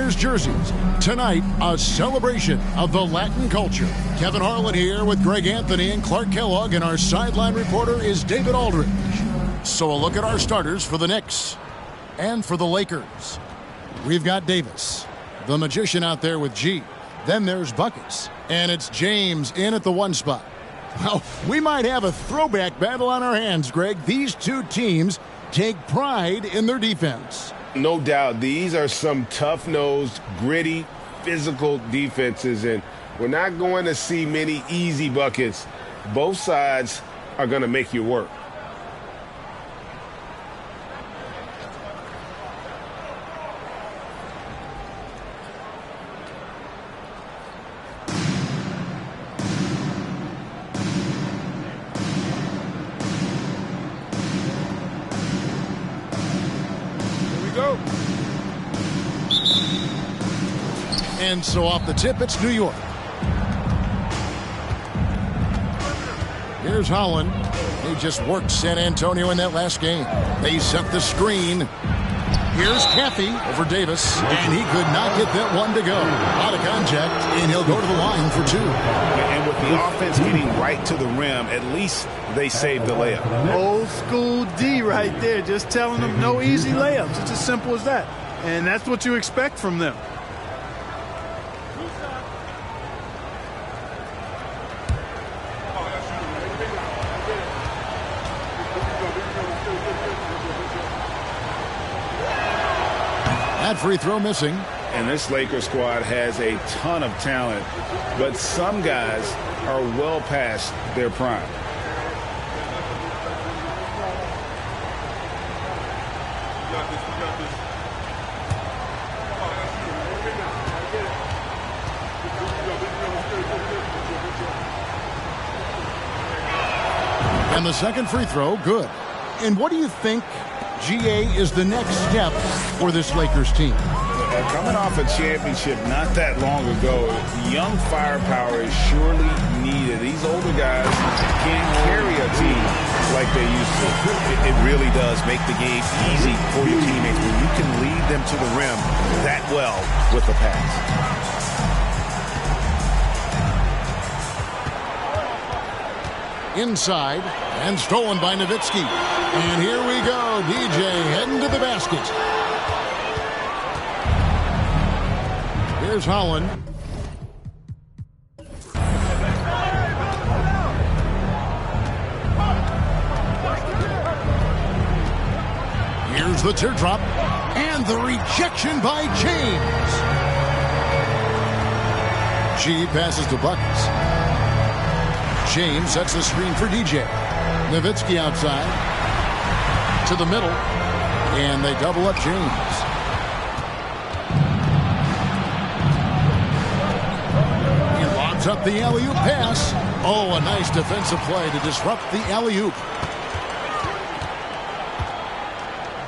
Lakers jerseys. Tonight, a celebration of the Latin culture. Kevin Harlan here with Greg Anthony and Clark Kellogg, and our sideline reporter is David Aldridge. So a look at our starters for the Knicks and for the Lakers. We've got Davis, the magician out there with G. Then there's Buckets, and it's James in at the 1 spot. Well, we might have a throwback battle on our hands, Greg. These two teams take pride in their defense. No doubt. These are some tough-nosed, gritty, physical defenses, and we're not going to see many easy buckets. Both sides are going to make you work. And so off the tip, it's New York. Here's Holland. He just worked San Antonio in that last game. They set the screen. Here's Caffey over Davis, and he could not get that one to go. Out of contact, and he'll go to the line for 2. And with the offense getting right to the rim, at least they saved the layup. Old school D right there, just telling them no easy layups. It's as simple as that. And that's what you expect from them. That free throw missing. And this Lakers squad has a ton of talent, but some guys are well past their prime. And the second free throw, good. And what do you think, GA, is the next step for this Lakers team? Coming off a championship not that long ago, young firepower is surely needed. These older guys can't carry a team like they used to. It really does make the game easy for your teammates when you can lead them to the rim that well with a pass. Inside, and stolen by Nowitzki. And here we go, DJ heading to the basket. Here's Holland. Here's the teardrop, and the rejection by James. G passes to Buckets. James sets the screen for DJ. Nowitzki outside to the middle, and they double up James. He lobs up the alley-oop pass. Oh, a nice defensive play to disrupt the alley-oop.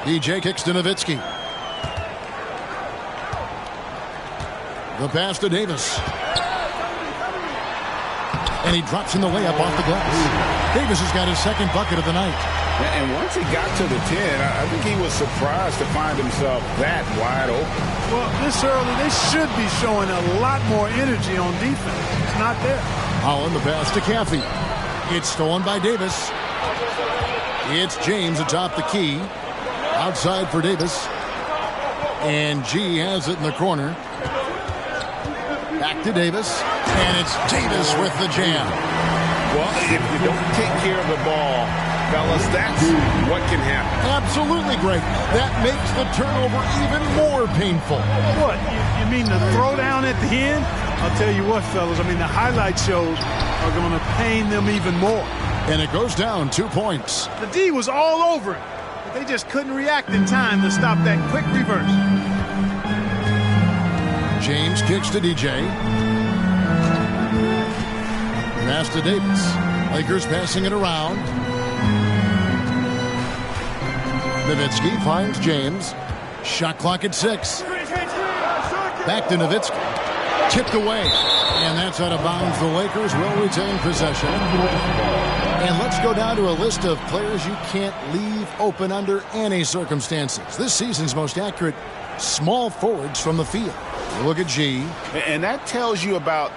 DJ kicks to Nowitzki. The pass to Davis. And he drops in the layup off the glass. Davis has got his second bucket of the night. And once he got to the 10, I think he was surprised to find himself that wide open. Well, this early, they should be showing a lot more energy on defense. It's not there. Holland, the pass to Caffey. It's stolen by Davis. It's James atop the key. Outside for Davis. And G has it in the corner. Back to Davis. And it's Davis with the jam. Well, if you don't take care of the ball, fellas, that's what can happen. Absolutely great. That makes the turnover even more painful. What? You mean the throwdown at the end? I'll tell you what, fellas. I mean, the highlight shows are going to pain them even more. And it goes down 2 points. The D was all over it. But they just couldn't react in time to stop that quick reverse. James kicks to DJ. Pass to Davis. Lakers passing it around. Nowitzki finds James. Shot clock at 6. Back to Nowitzki. Tipped away. And that's out of bounds. The Lakers will retain possession. And let's go down to a list of players you can't leave open under any circumstances. This season's most accurate Small forwards from the field. Look at G. And that tells you about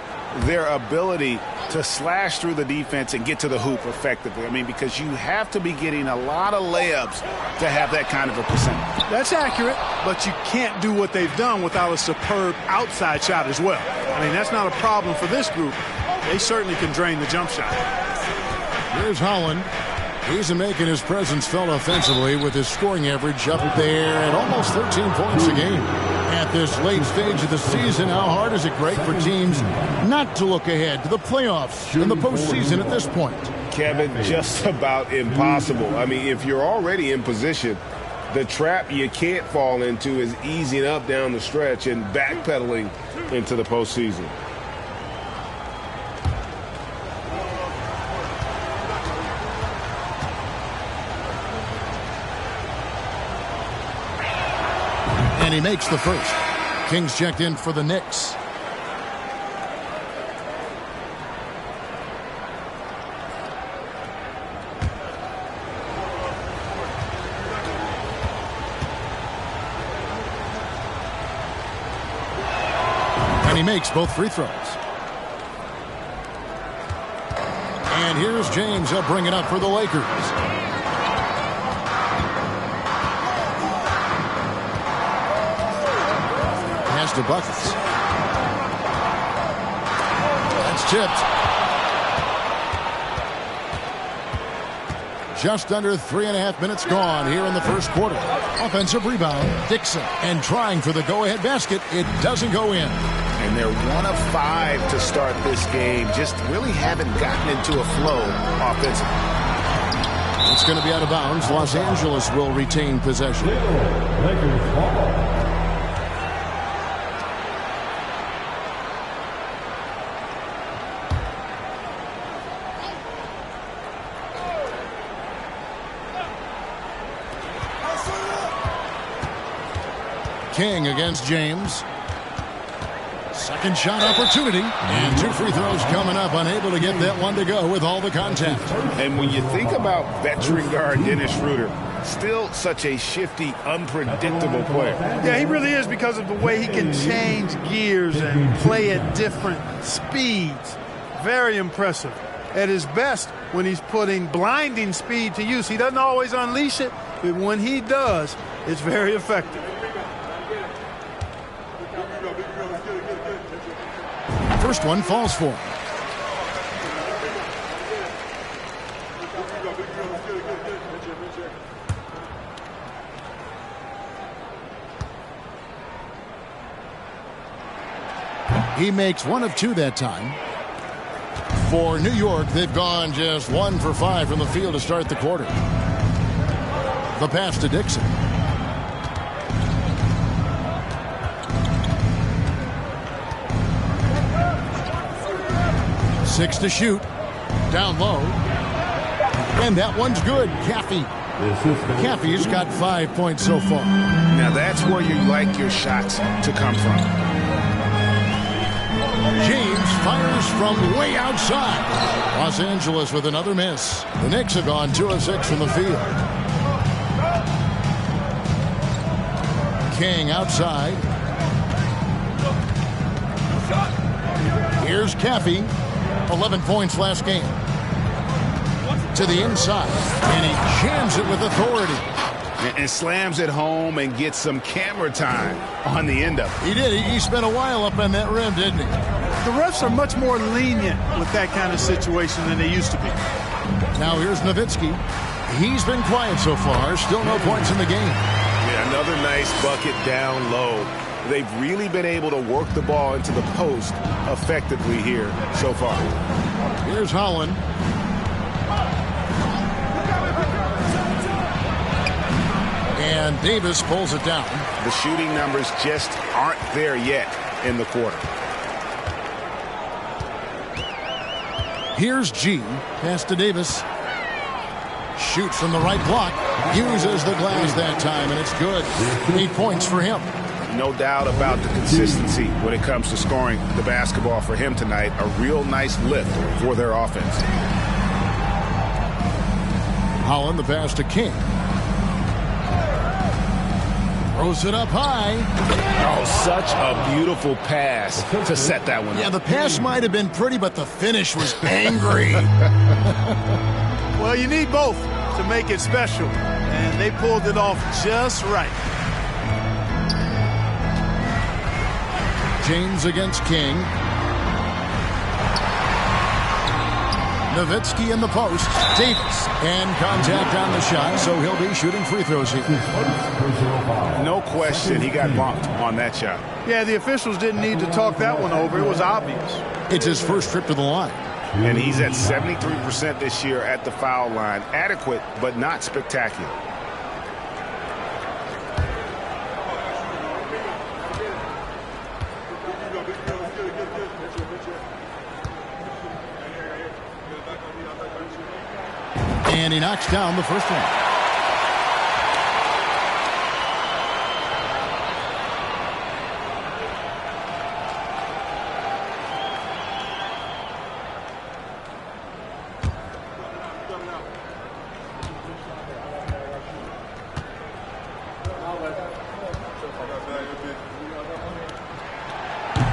their ability to slash through the defense and get to the hoop effectively. I mean, because you have to be getting a lot of layups to have that kind of a percentage. That's accurate, but you can't do what they've done without a superb outside shot as well. I mean, that's not a problem for this group. They certainly can drain the jump shot. Here's Holland. He's making his presence felt offensively with his scoring average up there at almost 13 points a game. At this late stage of the season, how hard is it, Greg, for teams not to look ahead to the playoffs in the postseason at this point? Kevin, just about impossible. I mean, if you're already in position, the trap you can't fall into is easing up down the stretch and backpedaling into the postseason. And he makes the first. Kings checked in for the Knicks. And he makes both free throws. And here's James. He'll bring it up for the Lakers. To buckets. That's tipped. Just under 3.5 minutes gone here in the first quarter. Offensive rebound, Dixon. And trying for the go-ahead basket. It doesn't go in. And they're 1 of 5 to start this game. Just really haven't gotten into a flow offensively. It's going to be out of bounds. Los Angeles will retain possession. King against James. Second shot opportunity. And 2 free throws coming up. Unable to get that one to go with all the contact. And when you think about veteran guard Dennis Schroeder, still such a shifty, unpredictable player. Yeah, he really is because of the way he can change gears and play at different speeds. Very impressive. At his best when he's putting blinding speed to use. He doesn't always unleash it, but when he does, it's very effective. First one falls for him. He makes 1 of 2 that time. For New York, they've gone just 1 for 5 from the field to start the quarter. The pass to Dixon. Six to shoot. Down low. And that one's good. Caffey's got 5 points so far. Now that's where you like your shots to come from. James fires from way outside. Los Angeles with another miss. The Knicks have gone 2 of 6 from the field. King outside. Here's Caffey. 11 points last game. To the inside. And he jams it with authority. And slams it home and gets some camera time on the end of it. He did. He spent a while up on that rim, didn't he? The refs are much more lenient with that kind of situation than they used to be. Now here's Nowitzki. He's been quiet so far. Still no points in the game. Yeah, another nice bucket down low. They've really been able to work the ball into the post effectively here so far. Here's Holland. And Davis pulls it down. The shooting numbers just aren't there yet in the quarter. Here's G. Pass to Davis. Shoots from the right block. Uses the glass that time, and it's good. 8 points for him. No doubt about the consistency when it comes to scoring the basketball for him tonight. A real nice lift for their offense. Holland, the pass to King. Throws it up high. Oh, such a beautiful pass to set that one up. Yeah, the pass might have been pretty, but the finish was angry. Well, you need both to make it special, and they pulled it off just right. James against King. Nowitzki in the post. Davis. And contact on the shot, so he'll be shooting free throws here. No question he got bumped on that shot. Yeah, the officials didn't need to talk that one over. It was obvious. It's his first trip to the line. And he's at 73% this year at the foul line. Adequate, but not spectacular. And he knocks down the first one.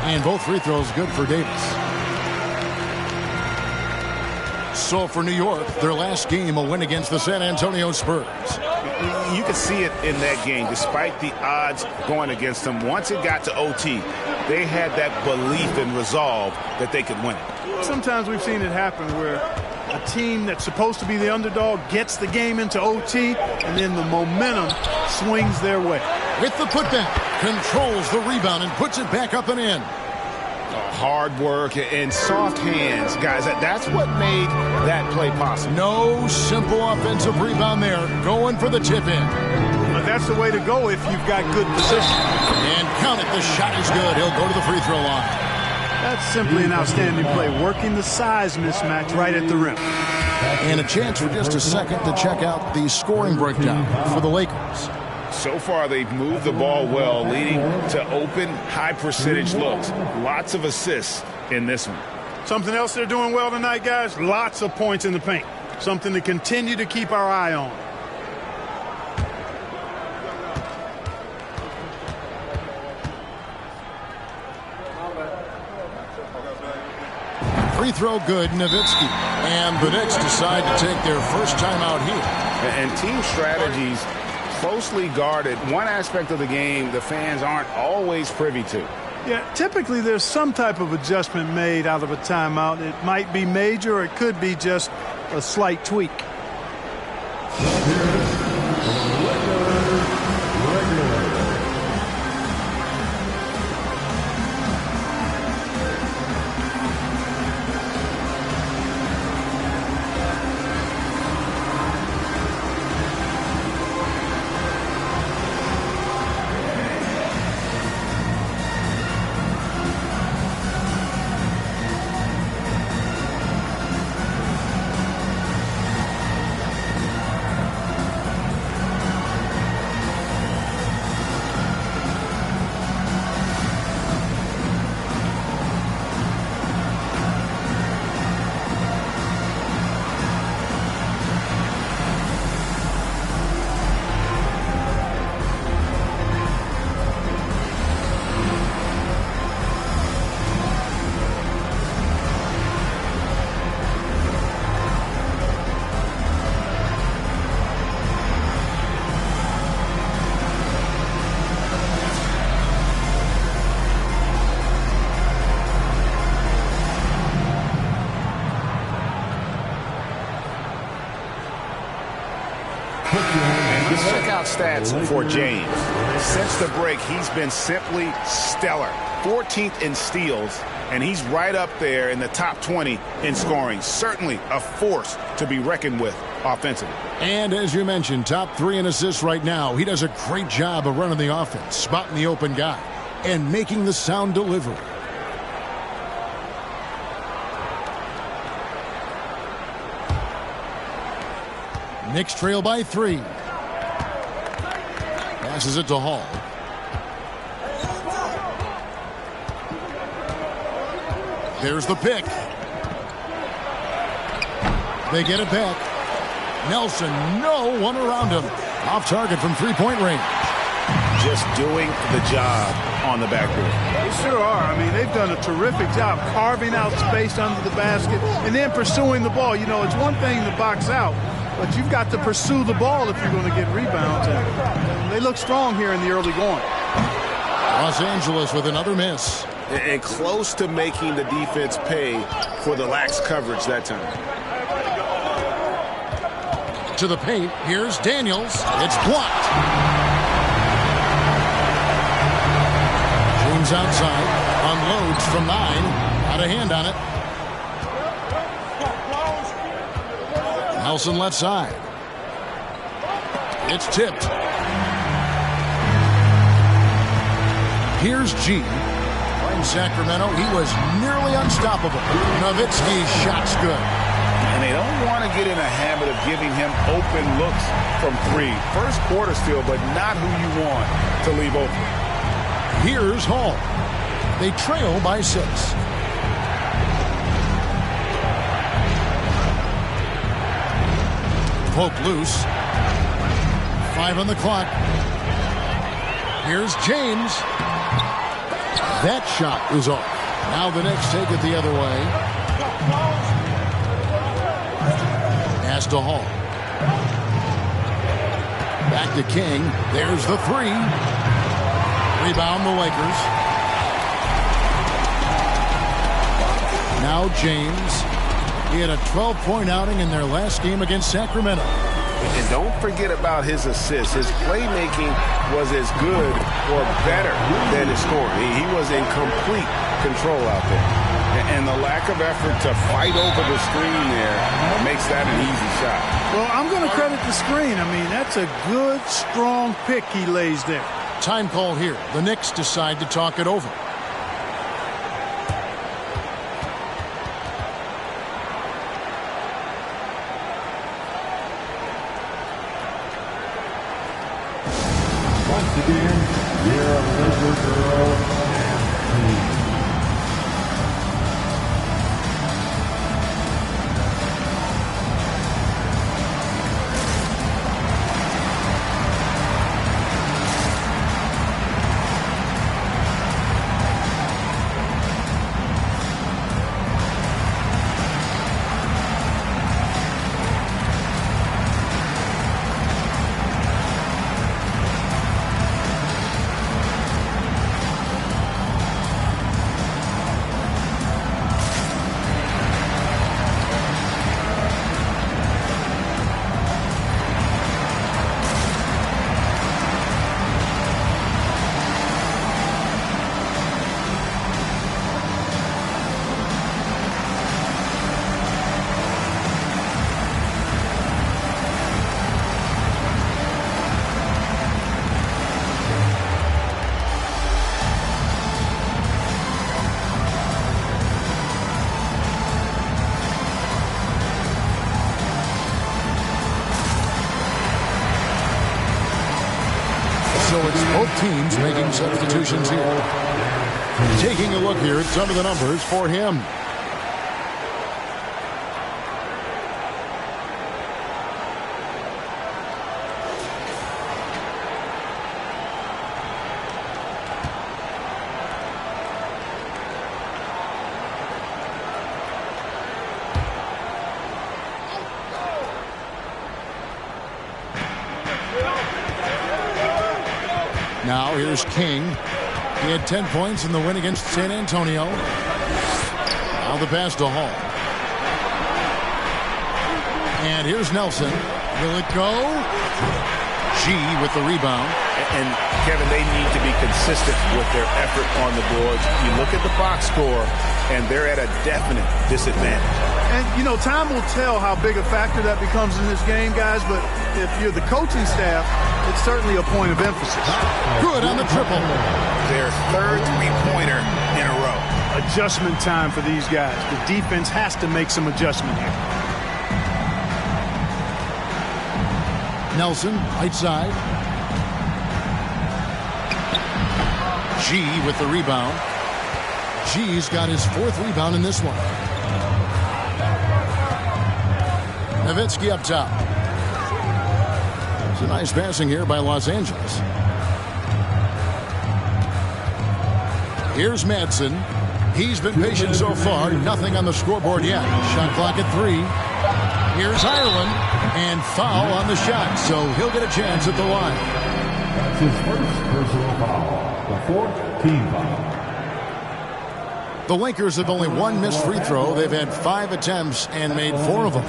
And both free throws good for Davis. So for New York, their last game, a win against the San Antonio Spurs. You can see it in that game. Despite the odds going against them, once it got to OT, they had that belief and resolve that they could win it. Sometimes we've seen it happen where a team that's supposed to be the underdog gets the game into OT, and then the momentum swings their way. With the putback, controls the rebound and puts it back up and in. Hard work and soft hands, guys. That's what made that play possible. No simple offensive rebound there. Going for the tip in. But that's the way to go if you've got good position. And count it. The shot is good. He'll go to the free throw line. That's simply an outstanding play. Working the size mismatch right at the rim. And a chance for just a second to check out the scoring breakdown for the Lakers. So far, they've moved the ball well, leading to open, high-percentage looks. Lots of assists in this one. Something else they're doing well tonight, guys, lots of points in the paint. Something to continue to keep our eye on. Free throw good, Nowitzki. And the Knicks decide to take their first time out here. And team strategies closely guarded. One aspect of the game the fans aren't always privy to. Yeah, typically there's some type of adjustment made out of a timeout. It might be major or it could be just a slight tweak. Let's check out stats for James. Since the break, he's been simply stellar. 14th in steals, and he's right up there in the top 20 in scoring. Certainly a force to be reckoned with offensively. And as you mentioned, top 3 in assists right now. He does a great job of running the offense, spotting the open guy, and making the sound delivery. Knicks trail by 3. Passes it to Hall. There's the pick. They get it back. Nelson, no one around him. Off target from three-point range. just doing the job on the backboard. They sure are. I mean, they've done a terrific job carving out space under the basket and then pursuing the ball. You know, it's one thing to box out, but you've got to pursue the ball if you're going to get rebounds. And they look strong here in the early going. Los Angeles with another miss. And close to making the defense pay for the lax coverage that time. To the paint. Here's Daniels. It's blocked. James outside. Unloads from 9. Got a hand on it. Nelson left side. It's tipped. Here's G. In Sacramento, he was nearly unstoppable. Nowitzki's shot's good. And they don't want to get in a habit of giving him open looks from 3. First quarter still, but not who you want to leave open. Here's Hall. They trail by 6. Poke loose. 5 on the clock. Here's James. That shot is off. Now the Knicks take it the other way. Pass to Hall. Back to King. There's the 3. Rebound the Lakers. Now James. He had a 12-point outing in their last game against Sacramento. And don't forget about his assists. His playmaking was as good or better than his scoring. He was in complete control out there. And the lack of effort to fight over the screen there makes that an easy shot. Well, I'm going to credit the screen. I mean, that's a good, strong pick he lays there. Time call here. The Knicks decide to talk it over. So it's both teams making substitutions here. Taking a look here at some of the numbers for him. Now here's King. He had 10 points in the win against San Antonio. Now the pass to Hall. And here's Nelson. Will it go? G with the rebound. And, Kevin, they need to be consistent with their effort on the boards. You look at the box score, and they're at a definite disadvantage. And, you know, time will tell how big a factor that becomes in this game, guys. But if you're the coaching staff, it's certainly a point of emphasis. Good on the triple. Their third three-pointer in a row. Adjustment time for these guys. The defense has to make some adjustment here. Nelson, right side. G with the rebound. G's got his fourth rebound in this one. Nowitzki up top. It's a nice passing here by Los Angeles. Here's Madsen. He's been patient so far. Nothing on the scoreboard yet. Shot clock at 3. Here's Ireland. And foul on the shot. So he'll get a chance at the line. That's his first personal foul. The 4th team foul. The Lakers have only one missed free throw. They've had 5 attempts and made 4 of them.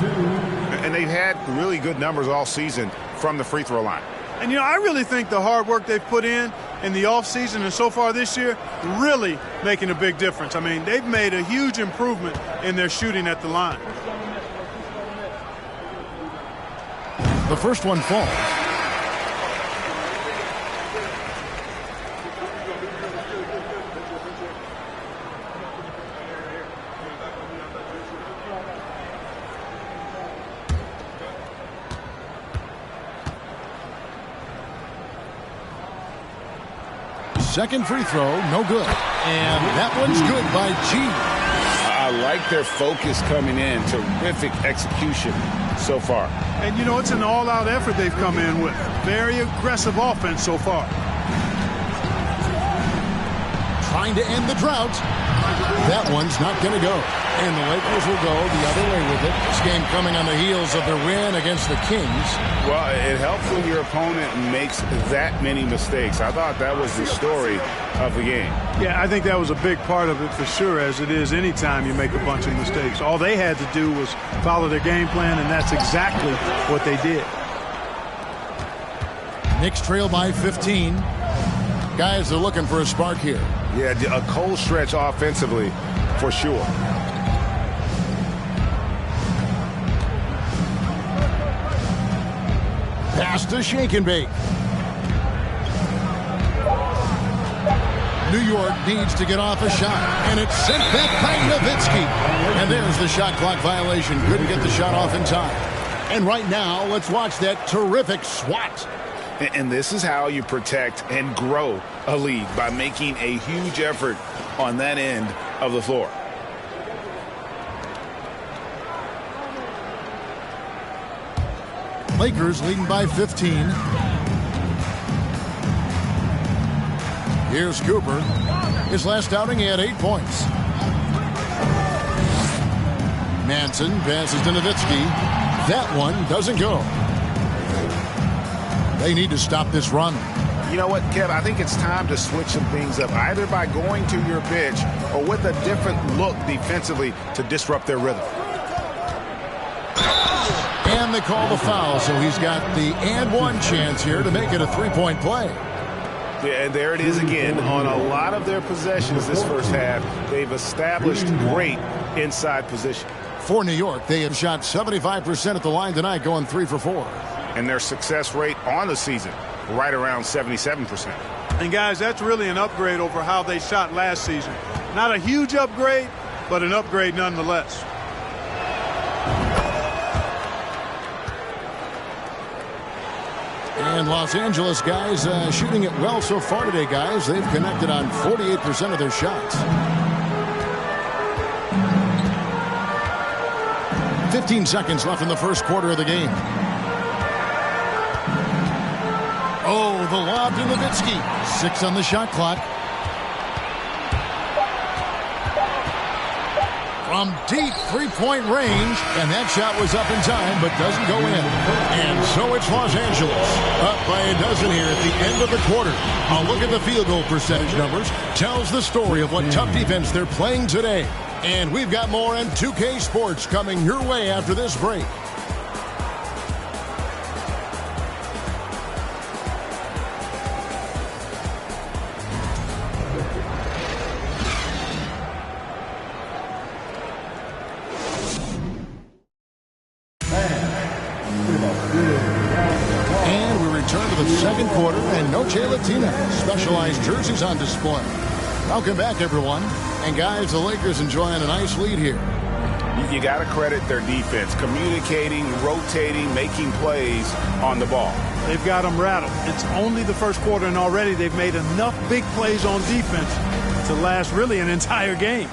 And they've had really good numbers all season from the free throw line. And, you know, I really think the hard work they've put in the offseason and so far this year really making a big difference. I mean, they've made a huge improvement in their shooting at the line. The first one falls. Second free throw, no good. And that one's good by G. I like their focus coming in. Terrific execution so far. And, you know, it's an all-out effort they've come in with. Very aggressive offense so far. Trying to end the drought. That one's not going to go. And the Lakers will go the other way with it. This game coming on the heels of their win against the Kings. Well, it helps when your opponent makes that many mistakes. I thought that was the story of the game. Yeah, I think that was a big part of it for sure, as it is anytime you make a bunch of mistakes. All they had to do was follow their game plan, and that's exactly what they did. Knicks trail by 15. Guys are looking for a spark here. Yeah, a cold stretch offensively for sure. Pass to Shake and Bake. New York needs to get off a shot, and it's sent back by Nowitzki. And there's the shot clock violation. Couldn't get the shot off in time. And right now, let's watch that terrific swat. And this is how you protect and grow a lead, by making a huge effort on that end of the floor. Lakers leading by 15. Here's Cooper. His last outing, he had 8 points. Madsen passes to Nowitzki. That one doesn't go. They need to stop this run. You know what, Kev? I think it's time to switch some things up, either by going to your bench or with a different look defensively to disrupt their rhythm. And they call the foul, so he's got the and one chance here to make it a 3-point play. Yeah, and there it is again. On a lot of their possessions this first half, they've established great inside position. For New York, they have shot 75% at the line tonight, going 3 for 4. And their success rate on the season, right around 77%. And, guys, that's really an upgrade over how they shot last season. Not a huge upgrade, but an upgrade nonetheless. And Los Angeles guys shooting it well so far today, guys. They've connected on 48% of their shots. 15 seconds left in the first quarter of the game. Oh, the lob to Nowitzki. 6 on the shot clock. From deep three-point range, and that shot was up in time, but doesn't go in. And so it's Los Angeles, up by a dozen here at the end of the quarter. A look at the field goal percentage numbers tells the story of what tough defense they're playing today. And we've got more on 2K Sports coming your way after this break. And we return to the second quarter, and Noche Latina specialized jerseys on display. Welcome back, everyone. And guys, the Lakers enjoying a nice lead here. You got to credit their defense, communicating, rotating, making plays on the ball. They've got them rattled. It's only the first quarter, and already they've made enough big plays on defense to last really an entire game.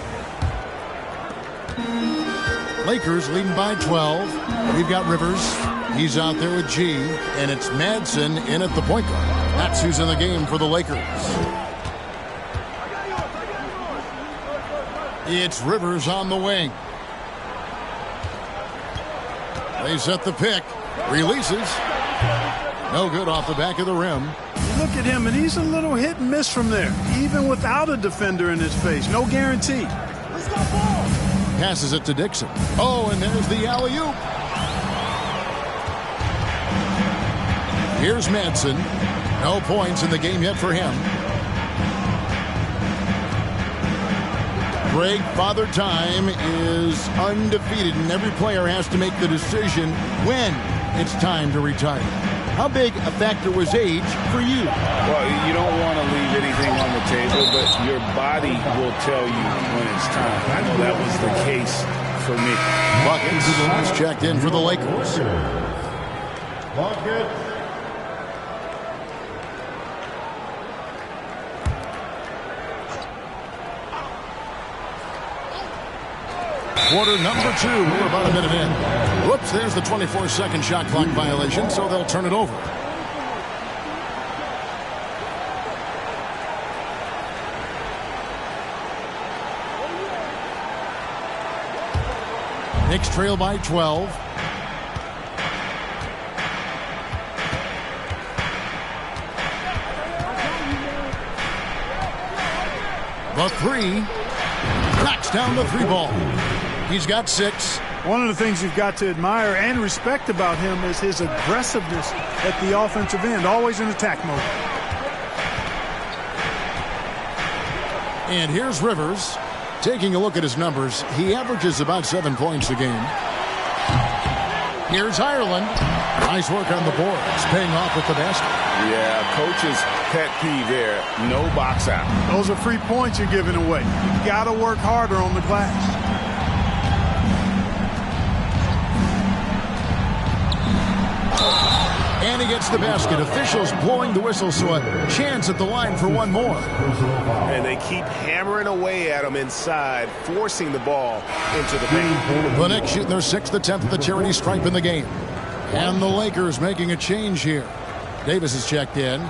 Lakers leading by 12. We've got Rivers. He's out there with G. And it's Madsen in at the point guard. That's who's in the game for the Lakers. It's Rivers on the wing. They set the pick. Releases. No good off the back of the rim. Look at him, and he's a little hit and miss from there, even without a defender in his face. No guarantee. Passes it to Dixon. Oh, and there's the alley-oop. Here's Madsen. No points in the game yet for him. Greg, Father Time is undefeated, and every player has to make the decision when it's time to retire. How big a factor was age for you? Well, you don't want to leave anything on the table, but your body will tell you when it's time. I know that was the case for me. Buckets is checked in for the Lakers. Buckets. Quarter number 2. We're about a minute in. Whoops, there's the 24-second shot clock violation, so they'll turn it over. Knicks trail by 12. The 3. Knocks down the 3 ball. He's got 6. One of the things you've got to admire and respect about him is his aggressiveness at the offensive end, always in attack mode. And here's Rivers. Taking a look at his numbers, he averages about 7 points a game. Here's Ireland. Nice work on the boards, paying off with the basket. Yeah, coach's pet peeve there. No box out. Those are free points you're giving away. You got to work harder on the glass. And he gets the basket. Officials blowing the whistle, so a chance at the line for one more. And they keep hammering away at him inside, forcing the ball into the paint. The Knicks shooting their 6th attempt at the charity stripe in the game. And the Lakers making a change here. Davis is checked in.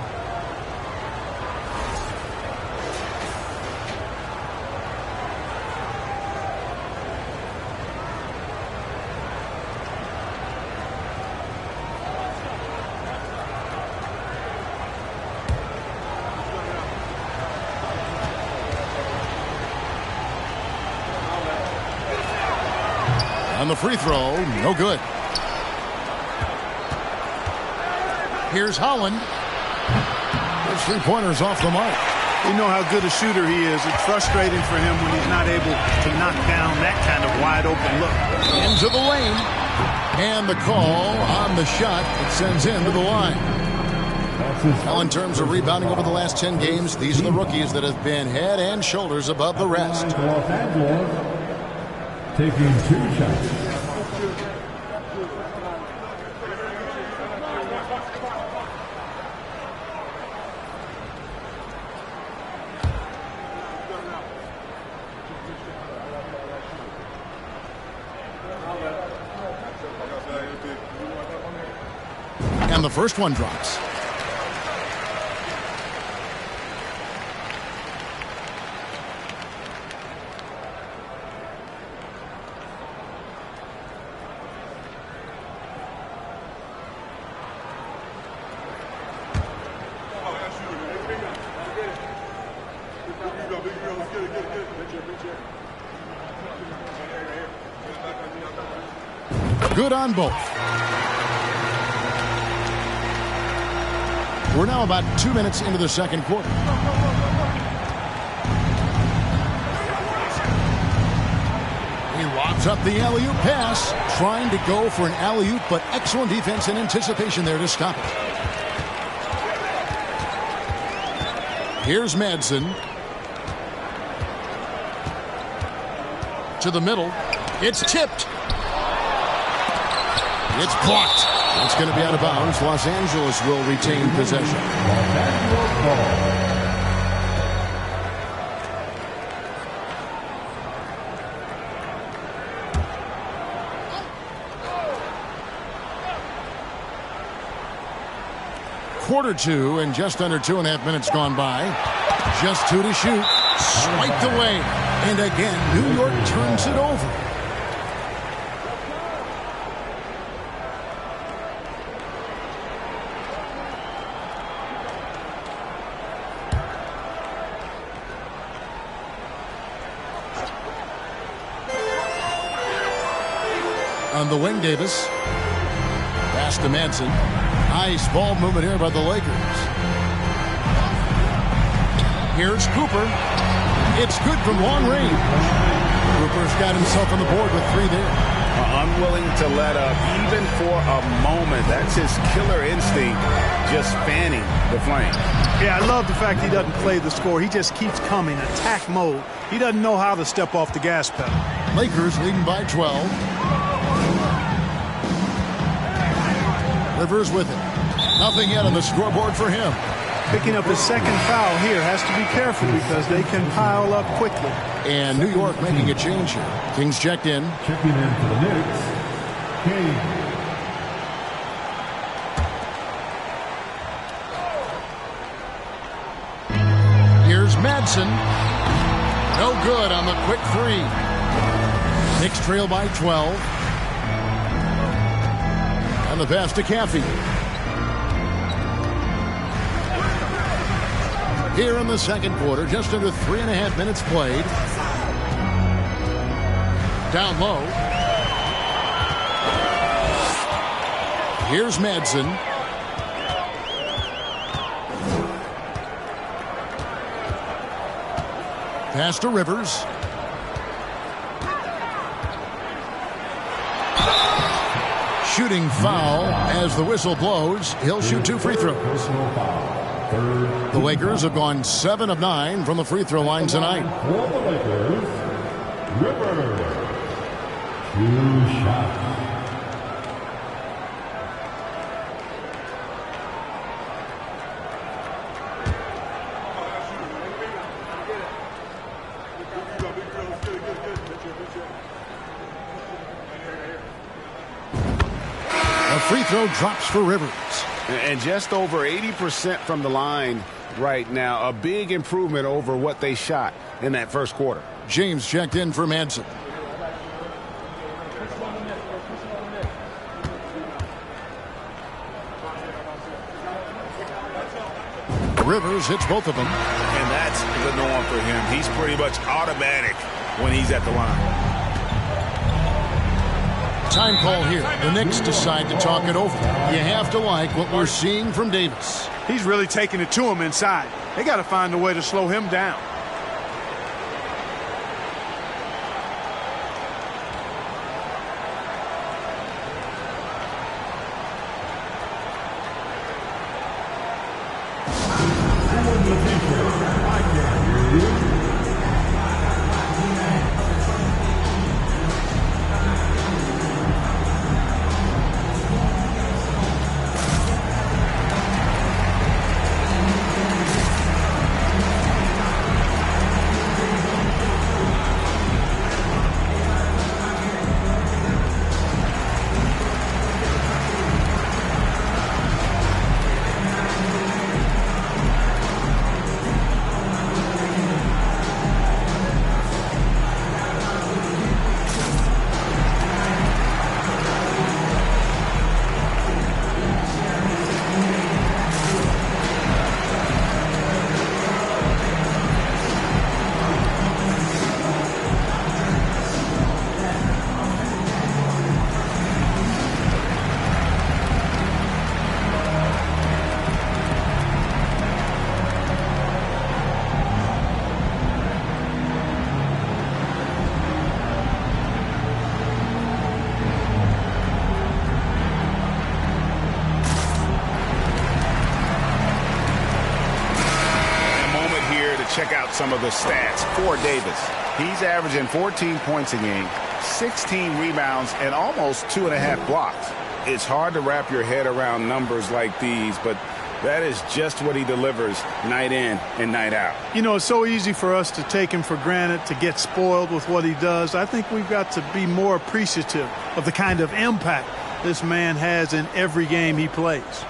On the free throw, no good. Here's Holland. Those 3-pointers off the mark. You know how good a shooter he is. It's frustrating for him when he's not able to knock down that kind of wide open look. Into the lane. And the call on the shot. It sends him to the line. Now, in terms of rebounding over the last 10 games, these are the rookies that have been head and shoulders above the rest. Los Angeles taking 2 shots. And the first one drops. Good on both. We're now about 2 minutes into the second quarter. He lobs up the alley-oop pass, trying to go for an alley-oop, but excellent defense and anticipation there to stop it. Here's Madsen. To the middle. It's tipped. It's blocked. It's going to be out of bounds. Los Angeles will retain possession. Quarter 2 and just under 2.5 minutes gone by. Just 2 to shoot. Swiped away. And again, New York turns it over. On the wing, Davis. Pass to Manson. Nice ball movement here by the Lakers. Here's Cooper. It's good from long range. Cooper's got himself on the board with 3 there. Unwilling to let up even for a moment. That's his killer instinct, just fanning the flame. Yeah, I love the fact he doesn't play the score. He just keeps coming, attack mode. He doesn't know how to step off the gas pedal. Lakers leading by 12. Rivers with it. Nothing yet on the scoreboard for him. Picking up his second foul here. Has to be careful because they can pile up quickly. And New York making a change here. Kings checked in. Checking in for the Knicks, King. Here's Madsen. No good on the quick 3. Knicks trail by 12. And the pass to Caffey. Here in the second quarter, just under 3.5 minutes played. Down low. Here's Madsen. Pass to Rivers. Shooting foul as the whistle blows. He'll shoot 2 free throws. The Lakers have gone 7 of 9 from the free throw line tonight. For the Lakers, Rivers. 2 shots. A free throw drops for Rivers. And just over 80% from the line right now. A big improvement over what they shot in that first quarter. James checked in for Manson. Rivers hits both of them. And that's the norm for him. He's pretty much automatic when he's at the line. Time call here. The Knicks decide to talk it over. You have to like what we're seeing from Davis. He's really taking it to him inside. They got to find a way to slow him down. Check out some of the stats for Davis. He's averaging 14 points a game, 16 rebounds, and almost 2.5 blocks. It's hard to wrap your head around numbers like these, but that is just what he delivers night in and night out. You know, it's so easy for us to take him for granted, to get spoiled with what he does. I think we've got to be more appreciative of the kind of impact this man has in every game he plays.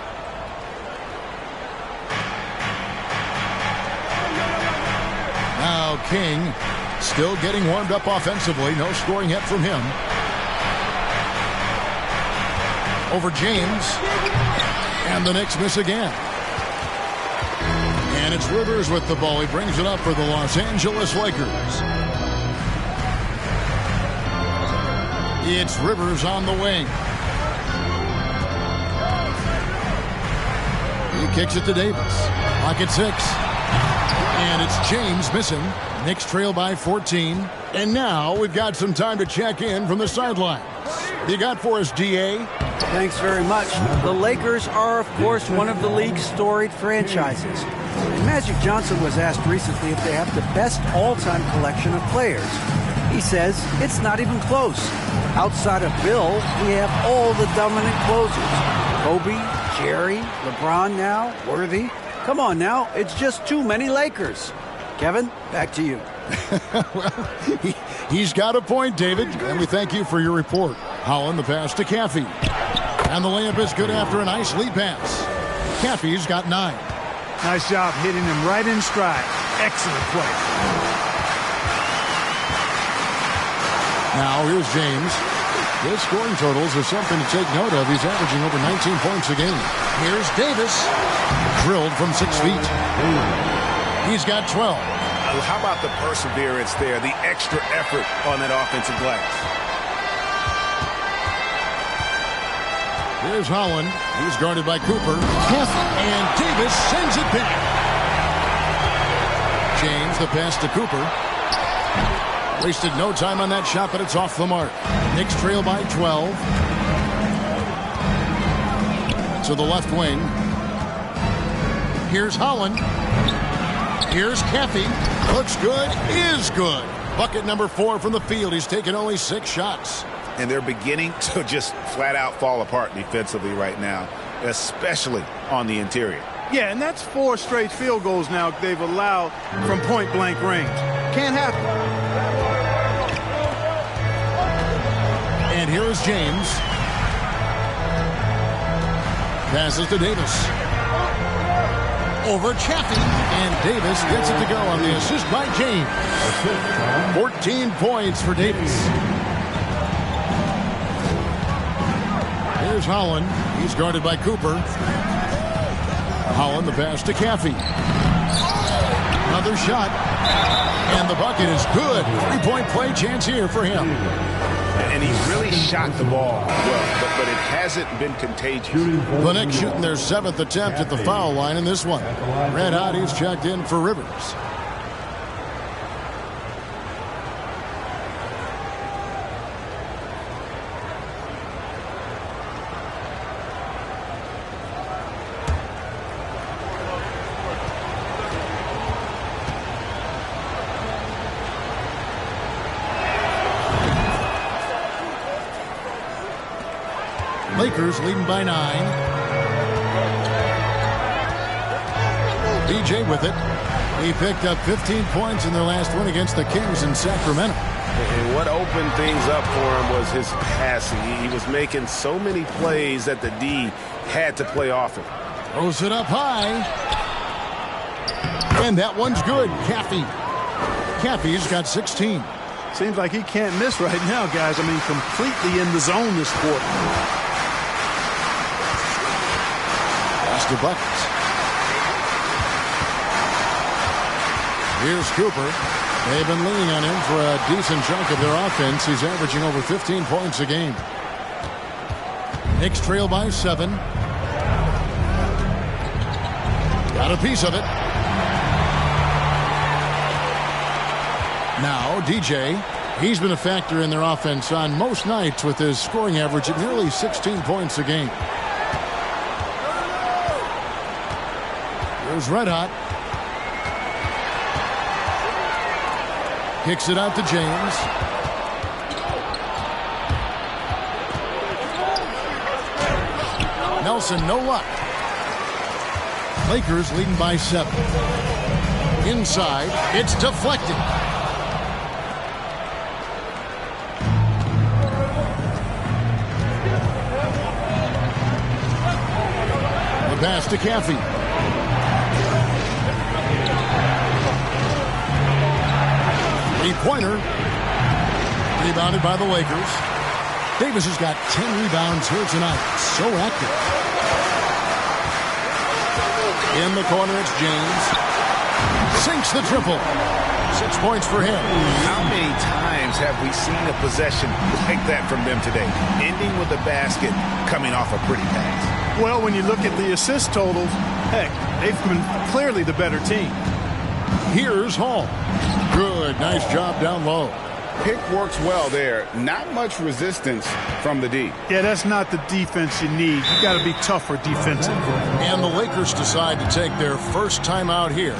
Now King Still getting warmed up offensively. No scoring yet from him. Over James. And the Knicks miss again. And it's Rivers with the ball. He brings it up for the Los Angeles Lakers. It's Rivers on the wing. He kicks it to Davis. Pocket 6. And it's James missing. Knicks trail by 14. And now we've got some time to check in from the sidelines. You got for us, DA? Thanks very much. The Lakers are, of course, one of the league's storied franchises. And Magic Johnson was asked recently if they have the best all-time collection of players. He says it's not even close. Outside of Bill, we have all the dominant closers. Kobe, Jerry, LeBron now, Worthy. Come on now, it's just too many Lakers. Kevin, back to you. Well, he's got a point, David, and we thank you for your report. Holland the pass to Caffey. And the layup is good after a nice lead pass. Caffey's got 9. Nice job hitting him right in stride. Excellent play. Now here's James. His scoring totals are something to take note of. He's averaging over 19 points a game. Here's Davis. Drilled from 6 feet. He's got 12. How about the perseverance there, the extra effort on that offensive glass? Here's Holland. He's guarded by Cooper. And Davis sends it back. James, the pass to Cooper. Wasted no time on that shot, but it's off the mark. Knicks trail by 12. To the left wing. Here's Holland. Here's Caffey. Looks good. Is good. Bucket number 4 from the field. He's taken only 6 shots. And they're beginning to just flat out fall apart defensively right now, especially on the interior. Yeah, and that's 4 straight field goals now they've allowed from point-blank range. Can't happen. And here is James. Passes to Davis. Over Chaffee. And Davis gets it to go on the assist by James. 14 points for Davis. Here's Holland. He's guarded by Cooper. Holland the pass to Caffey. Another shot. And the bucket is good. 3-point play chance here for him. And he really shot the ball well, but it hasn't been contagious. The Knicks shooting their 7th attempt at the foul line in this one. Red Hot, he's checked in for Rivers. Lakers leading by 9. DJ with it. He picked up 15 points in their last win against the Kings in Sacramento. And what opened things up for him was his passing. He was making so many plays that the D had to play off him. Throws it up high. And that one's good. Caffey's got 16. Seems like he can't miss right now, guys. I mean, completely in the zone this quarter. To buckets. Here's Cooper. They've been leaning on him for a decent chunk of their offense. He's averaging over 15 points a game. Knicks trail by 7. Got a piece of it. Now DJ. He's been a factor in their offense on most nights with his scoring average at nearly 16 points a game. Here's Red Hot. Kicks it out to James. Nelson, no luck. Lakers leading by 7. Inside, it's deflected. The pass to Caffey. Three-pointer. Rebounded by the Lakers. Davis has got 10 rebounds here tonight. So active. In the corner, it's James. Sinks the triple. 6 points for him. How many times have we seen a possession like that from them today? Ending with a basket, coming off a pretty pass. Well, when you look at the assist totals, heck, they've been clearly the better team. Here's Hall. Good. Nice job down low. Pick works well there. Not much resistance from the D. Yeah, that's not the defense you need. You got to be tougher defensively. And the Lakers decide to take their first time out here.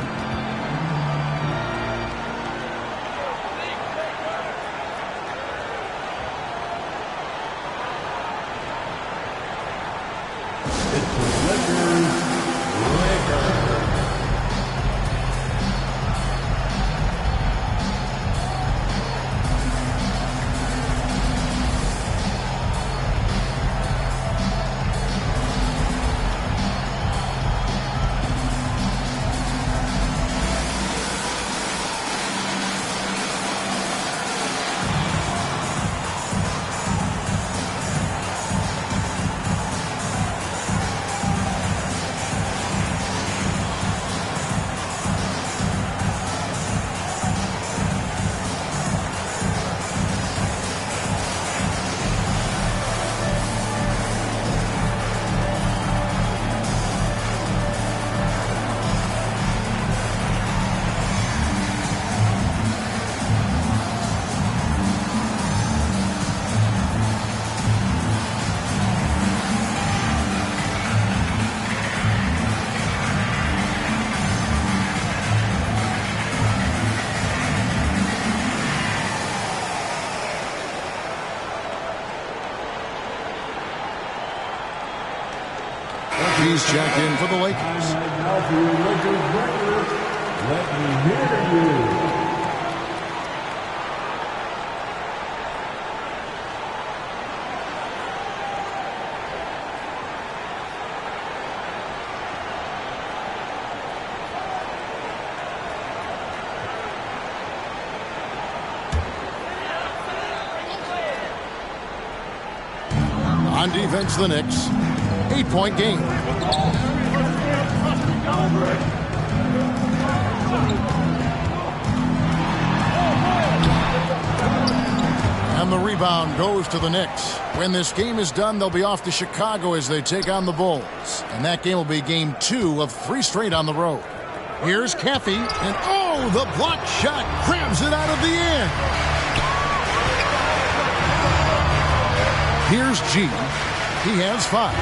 He's checked in for the Lakers. Now for your Lakers record, let me hear you. On defense, the Knicks. 8-point game. And the rebound goes to the Knicks. When this game is done, they'll be off to Chicago as they take on the Bulls. And that game will be game 2 of 3 straight on the road. Here's Caffey, and oh, the block shot grabs it out of the air. Here's G. He has 5.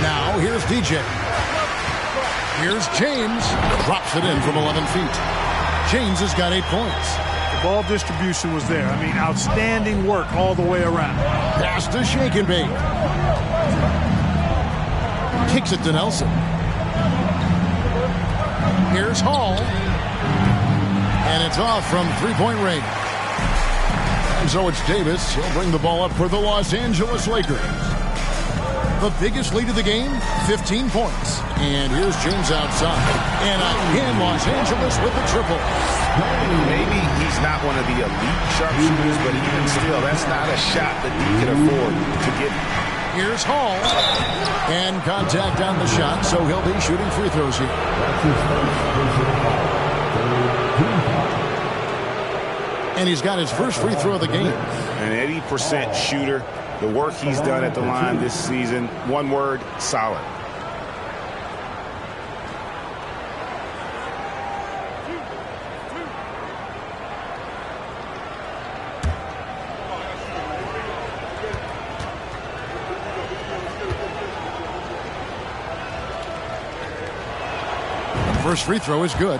Now, here's DJ. Here's James. Drops it in from 11 feet. James has got 8 points. The ball distribution was there. I mean, outstanding work all the way around. Pass to Shake and Bake. Kicks it to Nelson. Here's Hall. And it's off from 3-point range. And so it's Davis. He'll bring the ball up for the Los Angeles Lakers. The biggest lead of the game, 15 points. And here's James outside. And again, Los Angeles with the triple. Maybe he's not one of the elite sharpshooters, but even still, that's not a shot that he can afford to get. Here's Hall. And contact on the shot, so he'll be shooting free throws here. And he's got his first free throw of the game. An 80% shooter. The work he's done at the line this season, one word, solid. First free throw is good.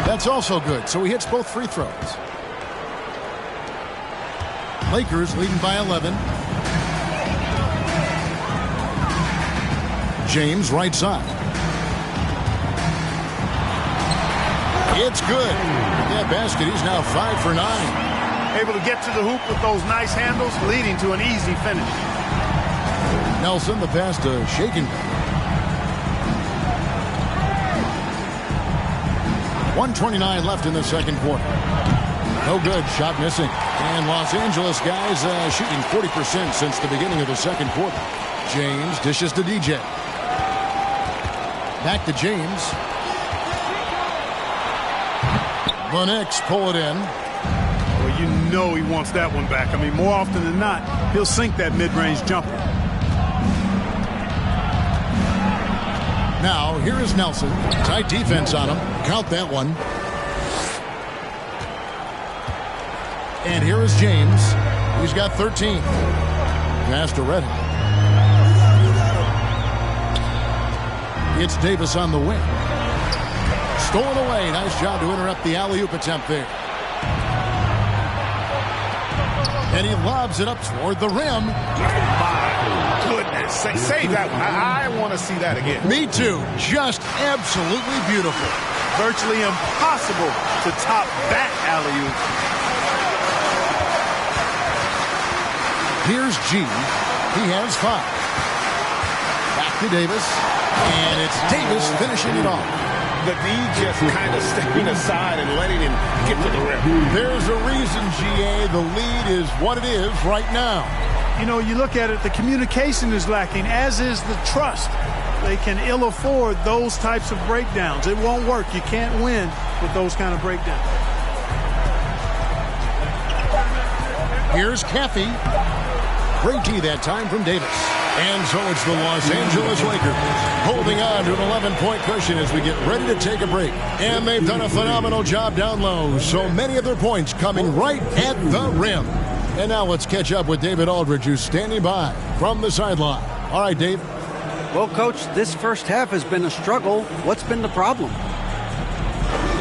That's also good, so he hits both free throws. Lakers leading by 11. James right side. It's good. With that basket, he's now 5 for 9. Able to get to the hoop with those nice handles, leading to an easy finish. Nelson, the pass to Shakin. 1:29 left in the second quarter. No good. Shot missing. And Los Angeles guys shooting 40% since the beginning of the second quarter. James dishes to DJ. Back to James. The Knicks pull it in. Well, you know he wants that one back. I mean, more often than not, he'll sink that mid-range jumper. Now, here is Nelson. Tight defense on him. Count that one. And here is James. He's got 13. Pass to Reddick. It's Davis on the wing. Stolen away. Nice job to interrupt the alley-oop attempt there. And he lobs it up toward the rim. My goodness. Save that one. I want to see that again. Me too. Just absolutely beautiful. Virtually impossible to top that alley-oop. Here's G. He has 5. Back to Davis. And it's Davis finishing it off. The D just kind of stepping aside and letting him get to the rim. There's a reason, GA. The lead is what it is right now. You know, you look at it, the communication is lacking, as is the trust. They can ill afford those types of breakdowns. It won't work. You can't win with those kind of breakdowns. Here's Caffey. Great D that time from Davis. And so it's the Los Angeles Lakers holding on to an 11-point cushion as we get ready to take a break. And they've done a phenomenal job down low. So many of their points coming right at the rim. And now let's catch up with David Aldridge, who's standing by from the sideline. All right, Dave. Well, Coach, this first half has been a struggle. What's been the problem?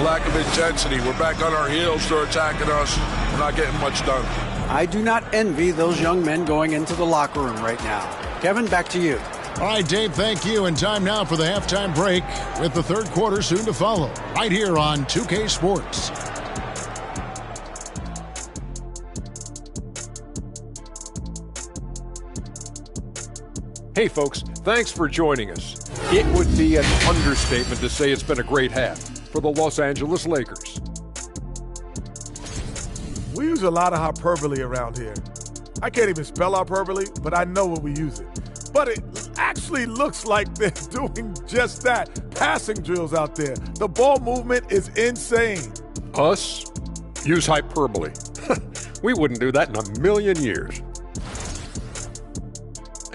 Lack of intensity. We're back on our heels. They're attacking us. We're not getting much done. I do not envy those young men going into the locker room right now. Kevin, back to you. All right, Dave, thank you. And time now for the halftime break with the third quarter soon to follow. Right here on 2K Sports. Hey, folks, thanks for joining us. It would be an understatement to say it's been a great half for the Los Angeles Lakers. We use a lot of hyperbole around here. I can't even spell hyperbole, but I know when we use it. But it actually looks like they're doing just that. Passing drills out there. The ball movement is insane. Us? Use hyperbole. We wouldn't do that in a million years.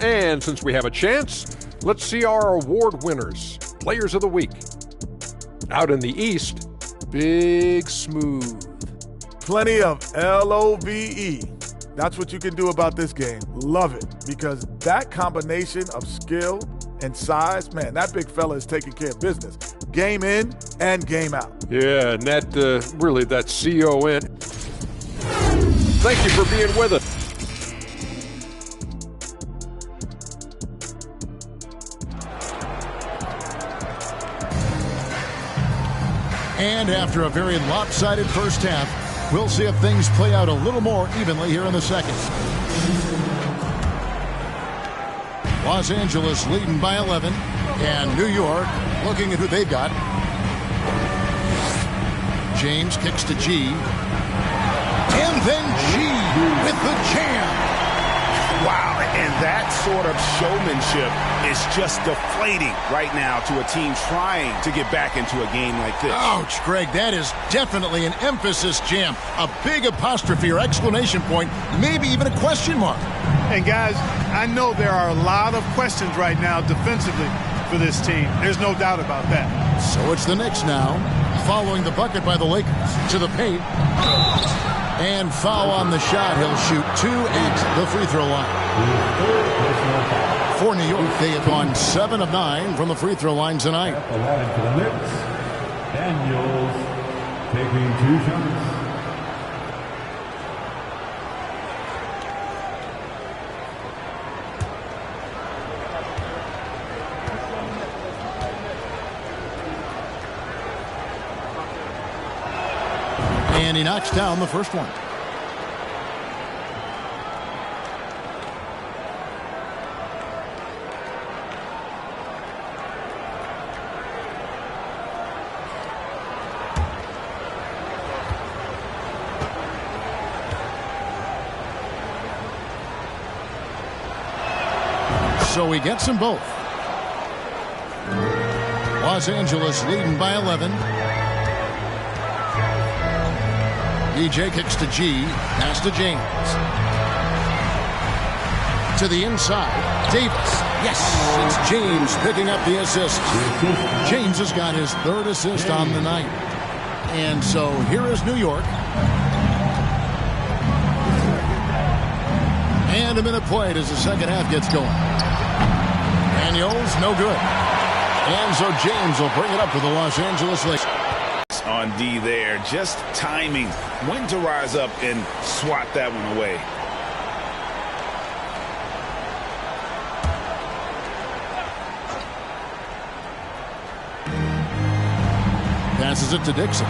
And since we have a chance, let's see our award winners, Players of the Week. Out in the East, Big Smooth. Plenty of LOVE. That's what you can do about this game. Love it. Because that combination of skill and size, man, that big fella is taking care of business. Game in and game out. Yeah, and that, really, that's CON. Thank you for being with us. And after a very lopsided first half, we'll see if things play out a little more evenly here in the second. Los Angeles leading by 11, and New York looking at who they've got. James kicks to G. And then G with the jam. Wow, and that sort of showmanship is just deflating right now to a team trying to get back into a game like this. Ouch, Greg, that is definitely an emphasis jam. A big apostrophe or exclamation point, maybe even a question mark. And guys, I know there are a lot of questions right now defensively for this team. There's no doubt about that. So it's the Knicks now, following the bucket by the Lakers to the paint. And foul on the shot. He'll shoot 2 at the free throw line. For New York, they have gone 7 of 9 from the free throw line tonight. For the Knicks, Daniels taking 2 shots. And he knocks down the first one. So he gets them both. Los Angeles leading by 11. DJ kicks to G. Pass to James. To the inside. Davis. Yes, it's James picking up the assist. James has got his third assist on the night. And so here is New York. And a minute played as the second half gets going. Daniels, no good. And so James will bring it up for the Los Angeles Lakers. On D there, just timing when to rise up and swat that one away. Passes it to Dixon.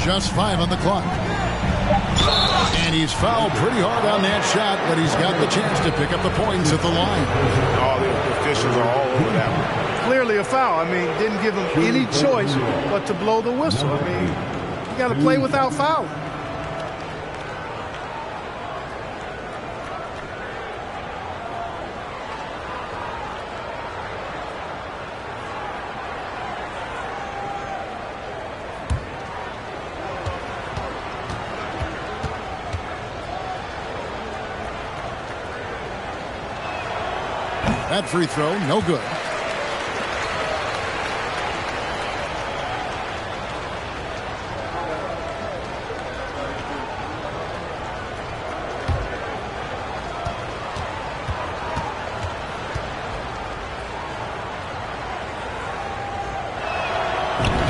Just 5 on the clock. And he's fouled pretty hard on that shot, but he's got the chance to pick up the points at the line. All the officials are all over that one. Clearly a foul. I mean, didn't give him any choice but to blow the whistle. I mean, you got to play without fouling. That free throw, no good.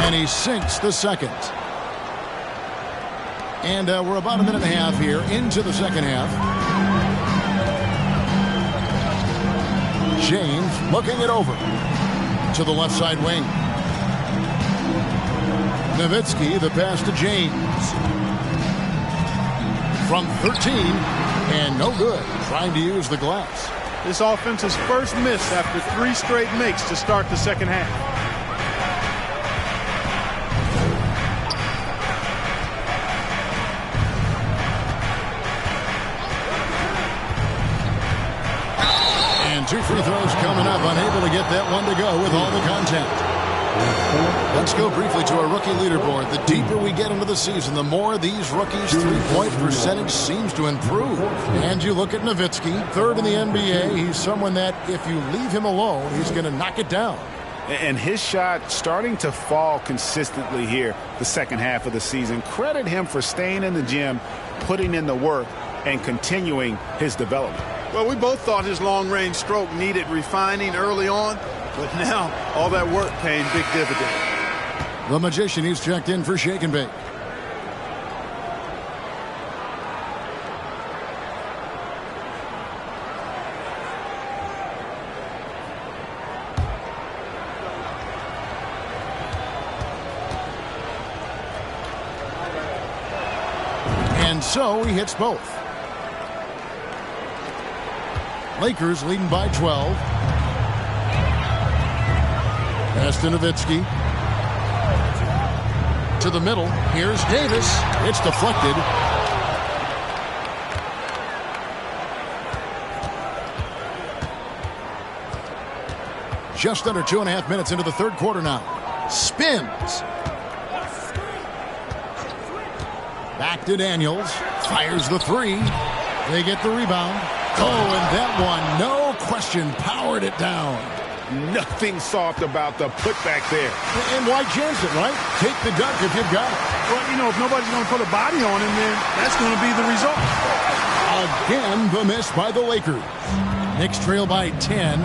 And he sinks the second. And we're about a minute and a half here into the second half. James looking it over to the left side wing. Nowitzki, the pass to James. From 13, and no good. Trying to use the glass. This offense's first miss after 3 straight makes to start the second half. Two free throws coming up, unable to get that one to go with all the contact. Let's go briefly to our rookie leaderboard. The deeper we get into the season, the more these rookies' three-point percentage seems to improve. And you look at Nowitzki, third in the NBA. He's someone that if you leave him alone, he's going to knock it down. And his shot starting to fall consistently here the second half of the season. Credit him for staying in the gym, putting in the work, and continuing his development. Well, we both thought his long-range stroke needed refining early on, but now all that work paying big dividends. The Magician, he's checked in for shake and bake. And so he hits both. Lakers leading by 12. Pass to Nowitzki. To the middle. Here's Davis. It's deflected. Just under 2.5 minutes into the third quarter now. Spins. Back to Daniels. Fires the three. They get the rebound. Oh, and that one, no question, powered it down. Nothing soft about the putback there. And why chance it, right? Take the dunk if you've got it. Well, you know, if nobody's going to put a body on him, then that's going to be the result. Again, the miss by the Lakers. Knicks trail by 10.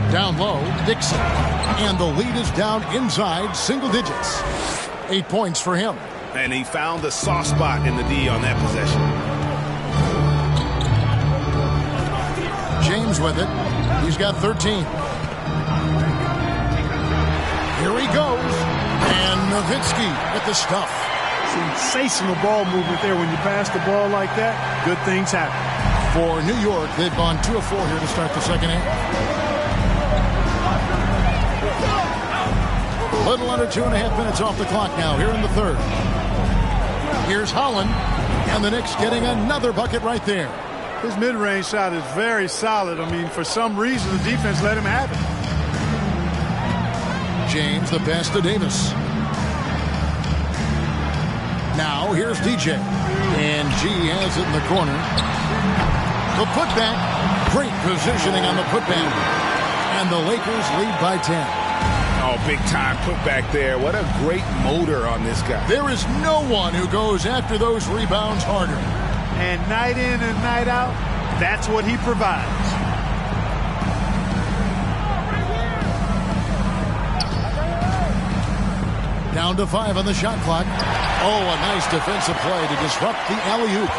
Down low, Dixon. And the lead is down inside single digits. 8 points for him. And he found the soft spot in the D on that possession. James with it. He's got 13. Here he goes. And Nowitzki with the stuff. Sensational ball movement there. When you pass the ball like that, good things happen. For New York, they've gone 2 of 4 here to start the second half. A little under 2.5 minutes off the clock now here in the third. Here's Holland, and the Knicks getting another bucket right there. His mid-range shot is very solid. I mean, for some reason, the defense let him have it. James, the pass to Davis. Now, here's DJ. And G has it in the corner. The putback. Great positioning on the putback. And the Lakers lead by 10. Oh, big-time putback there. What a great motor on this guy. There is no one who goes after those rebounds harder. And night in and night out, that's what he provides. Down to 5 on the shot clock. Oh, a nice defensive play to disrupt the alley-oop.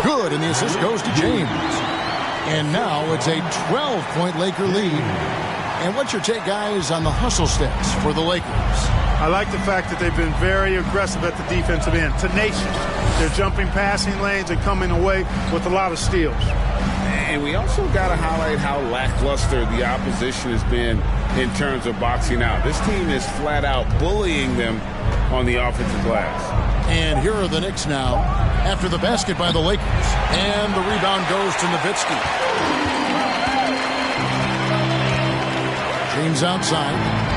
Good, and the assist goes to James. And now it's a 12-point Laker lead. And what's your take, guys, on the hustle steps for the Lakers? I like the fact that they've been very aggressive at the defensive end. Tenacious. They're jumping passing lanes and coming away with a lot of steals. And we also got to highlight how lackluster the opposition has been in terms of boxing out. This team is flat out bullying them on the offensive glass. And here are the Knicks now after the basket by the Lakers. And the rebound goes to Nowitzki. James outside.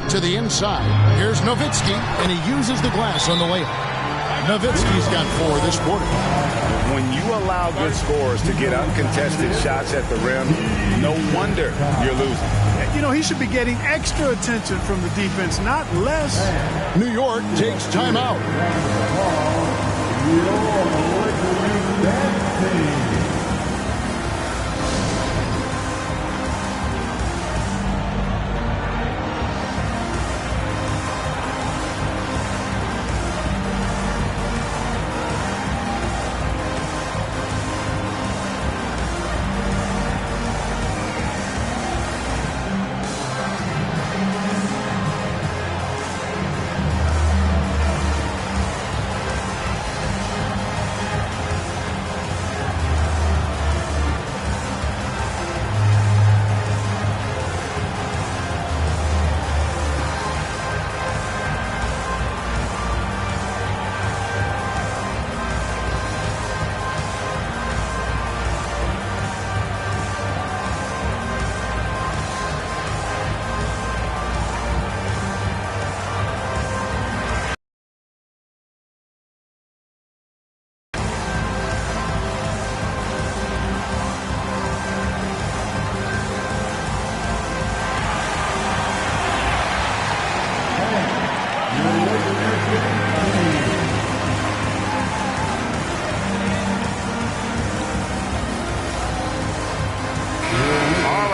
To the inside. Here's Nowitzki, and he uses the glass on the layup. Nowitzki's got 4 this quarter. When you allow good scorers to get uncontested shots at the rim, no wonder you're losing. You know, he should be getting extra attention from the defense, not less. New York takes timeout.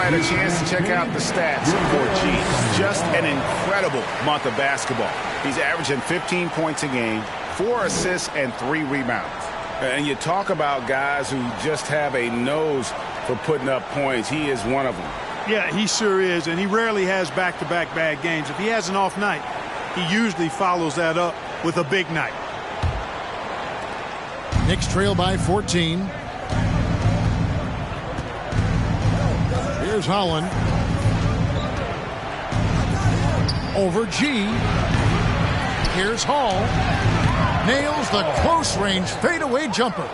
A chance to check out the stats for G. Just an incredible month of basketball. He's averaging 15 points a game, 4 assists, and 3 rebounds. And you talk about guys who just have a nose for putting up points. He is one of them. Yeah, he sure is, and he rarely has back-to-back bad games. If he has an off night, he usually follows that up with a big night. Knicks trail by 14. Here's Holland. Over G. Here's Hall. Nails the close-range fadeaway jumper.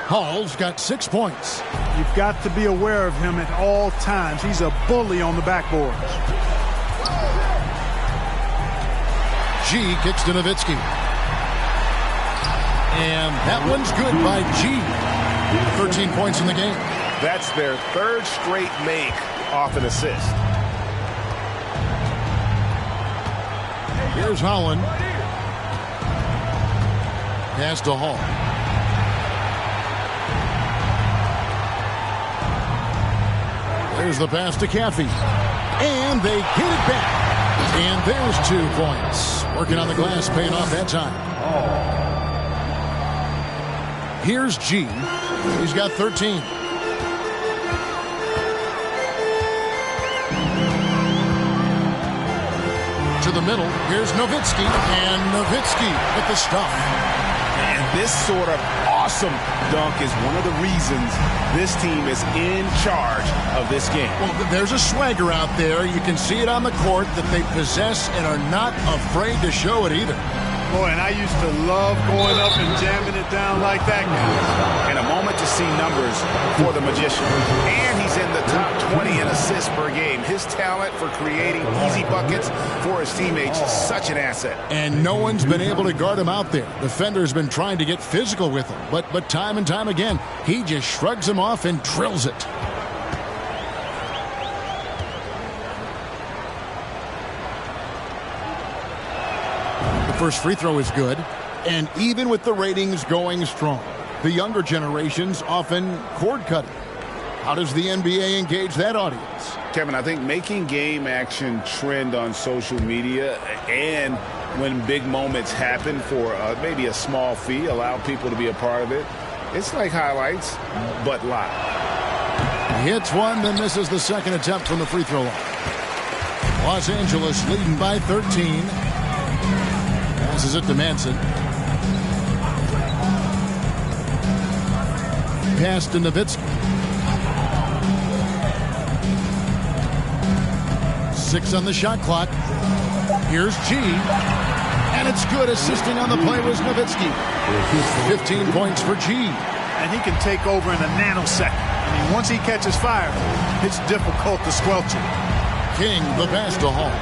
Hall's got 6 points. You've got to be aware of him at all times. He's a bully on the backboards. G kicks to Nowitzki. And that one's good by G. 13 points in the game. That's their 3rd straight make off an assist. Here's Holland. Pass to Hall. There's the pass to Caffey. And they get it back. And there's 2 points. Working on the glass, paying off that time. Here's G. He's got 13. To the middle. Here's Nowitzki. And Nowitzki with the stuff. And this sort of awesome dunk is one of the reasons this team is in charge of this game. Well, there's a swagger out there. You can see it on the court that they possess and are not afraid to show it either. Boy, and I used to love going up and jamming it down like that, guys. And a moment to see numbers for the magician. And he's in the top 20 in assists per game. His talent for creating easy buckets for his teammates is such an asset. And no one's been able to guard him out there. Defender's been trying to get physical with him. But time and time again, he just shrugs him off and drills it. First free throw is good, and even with the ratings going strong, the younger generations often cord cutting. How does the NBA engage that audience? Kevin, I think making game action trend on social media and when big moments happen for maybe a small fee, allow people to be a part of it. It's like highlights, but live. He hits one, then misses the second attempt from the free throw line. Los Angeles leading by 13. Passes it to Manson. Pass to Nowitzki. 6 on the shot clock. Here's G. And it's good. Assisting on the play was Nowitzki. 15 points for G. And he can take over in a nanosecond. I mean, once he catches fire, it's difficult to squelch it. King, the pass to Hall.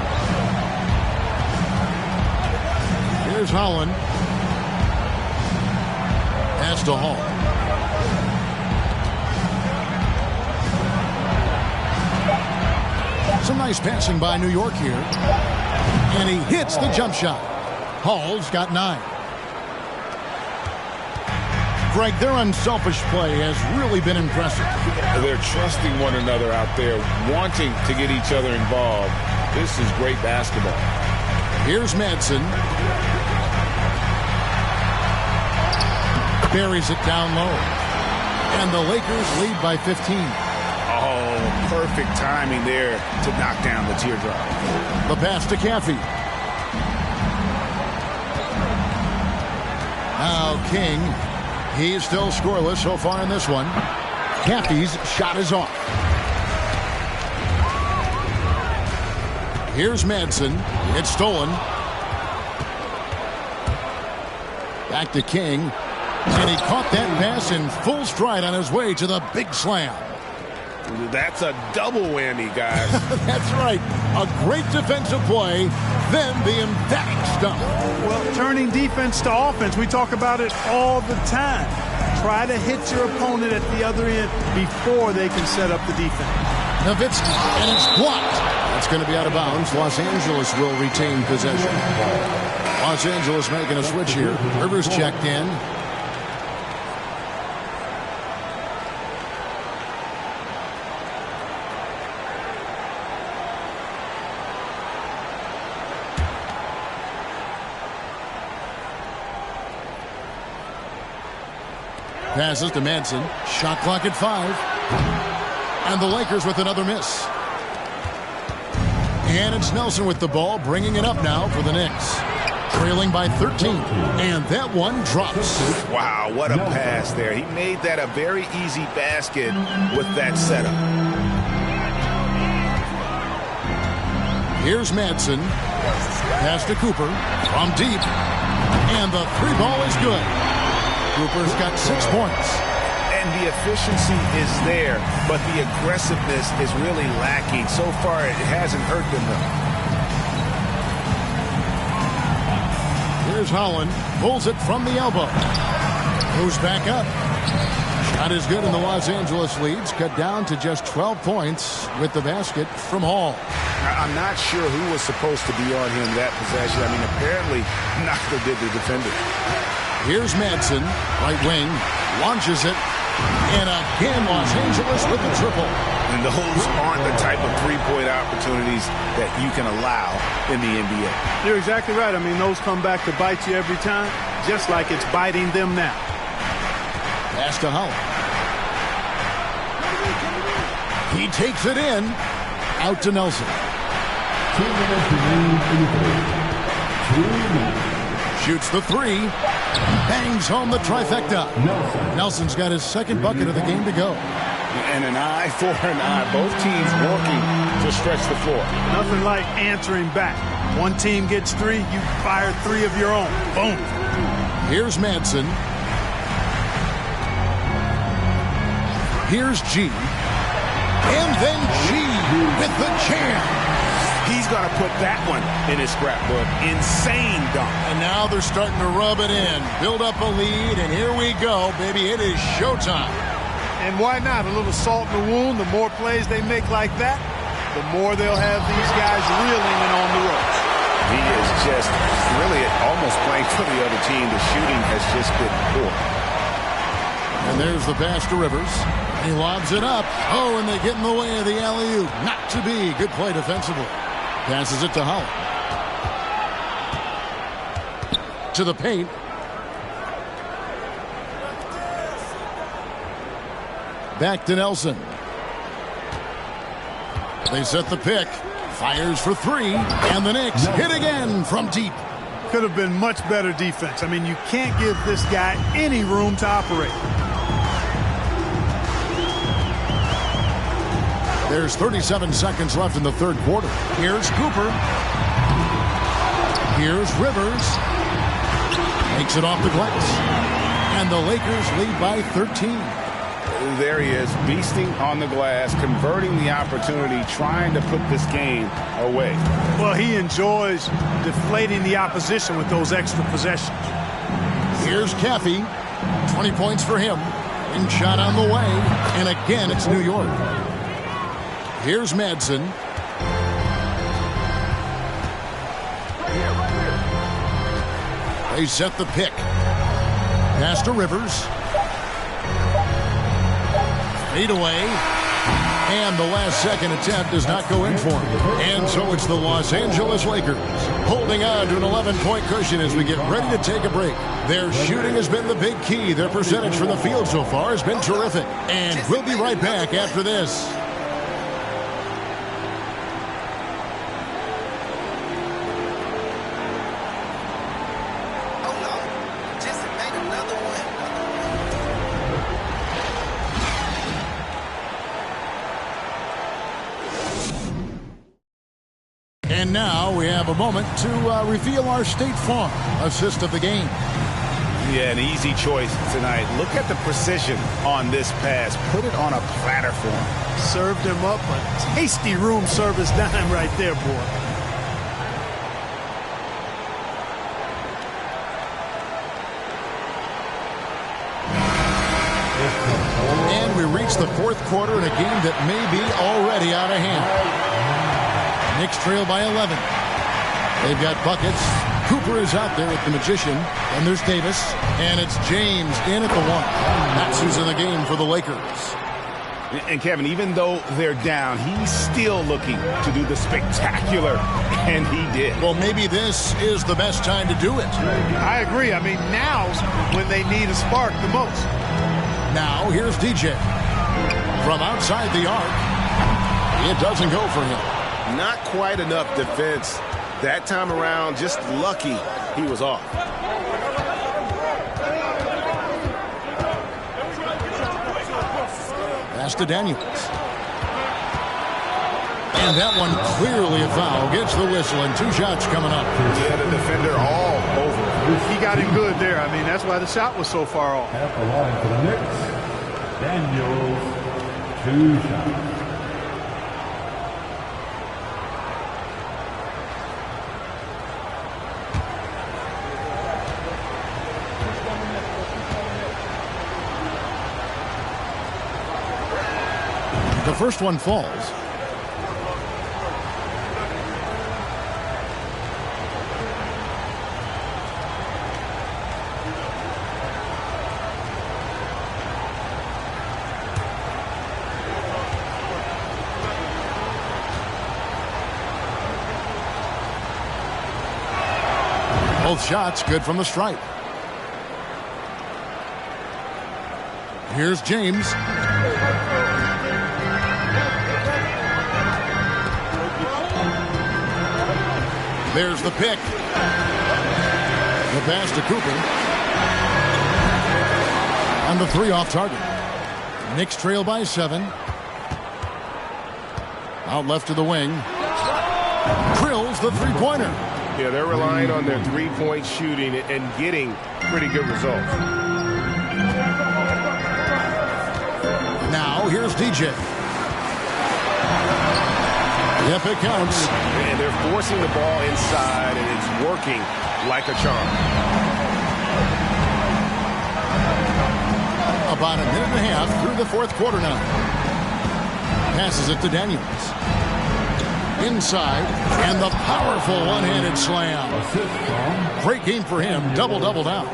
Here's Holland. Pass to Hall. Some nice passing by New York here. And he hits the jump shot. Hall's got 9. Greg, their unselfish play has really been impressive. They're trusting one another out there, wanting to get each other involved. This is great basketball. Here's Madsen. Buries it down low. And the Lakers lead by 15. Oh, perfect timing there to knock down the teardrop. The pass to Caffey. Now King. He's still scoreless so far in this one. Caffey's shot is off. Here's Madsen. It's stolen. Back to King. And he caught that pass in full stride on his way to the big slam. That's a double whammy, guys. That's right. A great defensive play, then the emphatic stump. Well, turning defense to offense, we talk about it all the time. Try to hit your opponent at the other end before they can set up the defense. Nowitzki, and it's blocked. That's going to be out of bounds. Los Angeles will retain possession. Los Angeles making a switch here. Rivers checked in. Passes to Manson. Shot clock at 5. And the Lakers with another miss. And it's Nelson with the ball, bringing it up now for the Knicks. Trailing by 13. And that one drops. Wow, what a pass there. He made that a very easy basket with that setup. Here's Madsen. Pass to Cooper from deep. And the 3 ball is good. Cooper's got 6 points. And the efficiency is there, but the aggressiveness is really lacking. So far, it hasn't hurt them, though. Here's Holland. Pulls it from the elbow. Moves back up. Shot is good, and the Los Angeles leads cut down to just 12 points with the basket from Hall. I'm not sure who was supposed to be on him that possession. I mean, apparently, neither did the defender. Here's Madsen, right wing, launches it, and again Los Angeles with the triple. And those aren't the type of three-point opportunities that you can allow in the NBA. You're exactly right. I mean, those come back to bite you every time, just like it's biting them now. Pass to Holland. He takes it in. Out to Nelson. 2 minutes remaining in the third. 2 minutes. Shoots the three. Bangs home the trifecta. Nelson's got his second bucket of the game to go. And an eye for an eye. Both teams working to stretch the floor. Nothing like answering back. One team gets three, you fire three of your own. Boom. Here's Madsen. Here's G. And then G with the jam. He's going to put that one in his scrapbook. Insane dunk. And now they're starting to rub it in. Build up a lead, and here we go, baby. It is showtime. And why not? A little salt in the wound. The more plays they make like that, the more they'll have these guys reeling and on the ropes. He is just really almost playing for the other team. The shooting has just been poor. And there's the pass to Rivers. He lobs it up. Oh, and they get in the way of the alley-oop. Not to be. Good play defensively. Passes it to Holland. To the paint. Back to Nelson. They set the pick. Fires for three. And the Knicks hit again from deep. Could have been much better defense. I mean, you can't give this guy any room to operate. There's 37 seconds left in the third quarter. Here's Cooper. Here's Rivers. Makes it off the glass. And the Lakers lead by 13. There he is, beasting on the glass, converting the opportunity, trying to put this game away. Well, he enjoys deflating the opposition with those extra possessions. Here's Caffey. 20 points for him. And shot on the way. And again, it's New York. Here's Madsen. They set the pick. Pass to Rivers. Fade away. And the last second attempt does not go in for him. And so it's the Los Angeles Lakers holding on to an 11-point cushion as we get ready to take a break. Their shooting has been the big key. Their percentage from the field so far has been terrific. And we'll be right back after this. And now we have a moment to reveal our State Farm assist of the game. Yeah, an easy choice tonight. Look at the precision on this pass. Put it on a platter for him. Served him up a tasty room service dime right there, boy. And we reach the fourth quarter in a game that may be already out of hand. Knicks trail by 11. They've got buckets. Cooper is out there with the magician. And there's Davis. And it's James in at the one. That's who's in the game for the Lakers. And Kevin, even though they're down, he's still looking to do the spectacular. And he did. Well, maybe this is the best time to do it. I agree. I mean, now's when they need a spark the most. Now, here's DJ. From outside the arc. It doesn't go for him. Not quite enough defense that time around. Just lucky he was off. Pass to Daniels. And that one clearly a foul. Gets the whistle and two shots coming up. Yeah, the defender all over. He got him good there. I mean, that's why the shot was so far off. At the line for the Knicks, Daniels, 2 shots. The first one falls. Both shots good from the stripe. Here's James. There's the pick. The pass to Cooper. And the 3 off target. Knicks trail by 7. Out left to the wing. Drills the three-pointer. Yeah, they're relying on their three-point shooting and getting pretty good results. Now, here's DJ. Yep, it counts. And they're forcing the ball inside, and it's working like a charm. About a minute and a half through the fourth quarter now. Passes it to Daniels. Inside, and the powerful one-handed slam. Great game for him. Double-double now.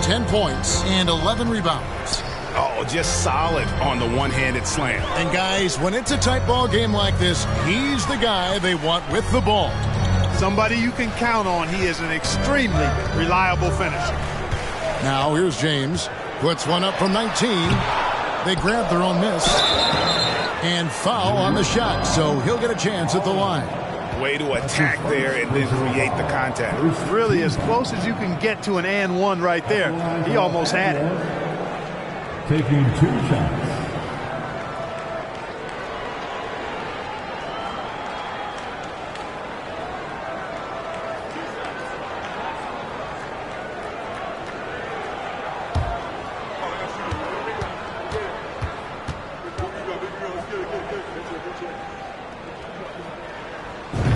10 points and 11 rebounds. Oh, just solid on the one-handed slam. And guys, when it's a tight ball game like this, he's the guy they want with the ball. Somebody you can count on. He is an extremely reliable finisher. Now here's James. Puts one up from 19. They grab their own miss. And foul on the shot, so he'll get a chance at the line. Way to attack there and then create the contact. Really as close as you can get to an and one right there. He almost had it. Taking 2 shots.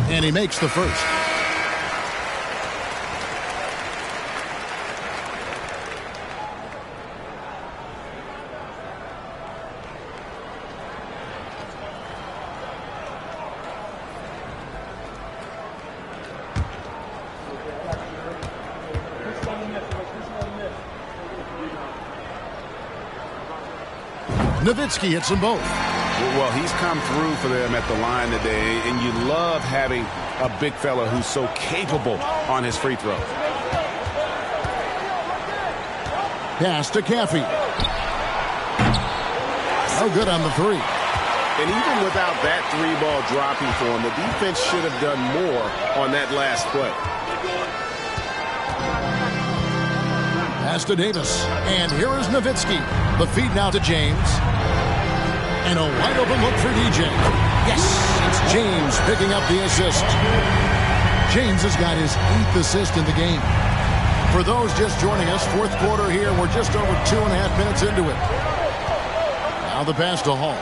And he makes the first. Nowitzki hits them both. Well, he's come through for them at the line today, and you love having a big fella who's so capable on his free throws. Pass to Caffey. No good on the 3. And even without that 3-ball dropping for him, the defense should have done more on that last play. Pass to Davis. And here is Nowitzki. The feed now to James. And a wide open look for DJ. Yes, it's James picking up the assist. James has got his 8th assist in the game. For those just joining us, fourth quarter here, we're just over 2.5 minutes into it. Now the pass to Hall.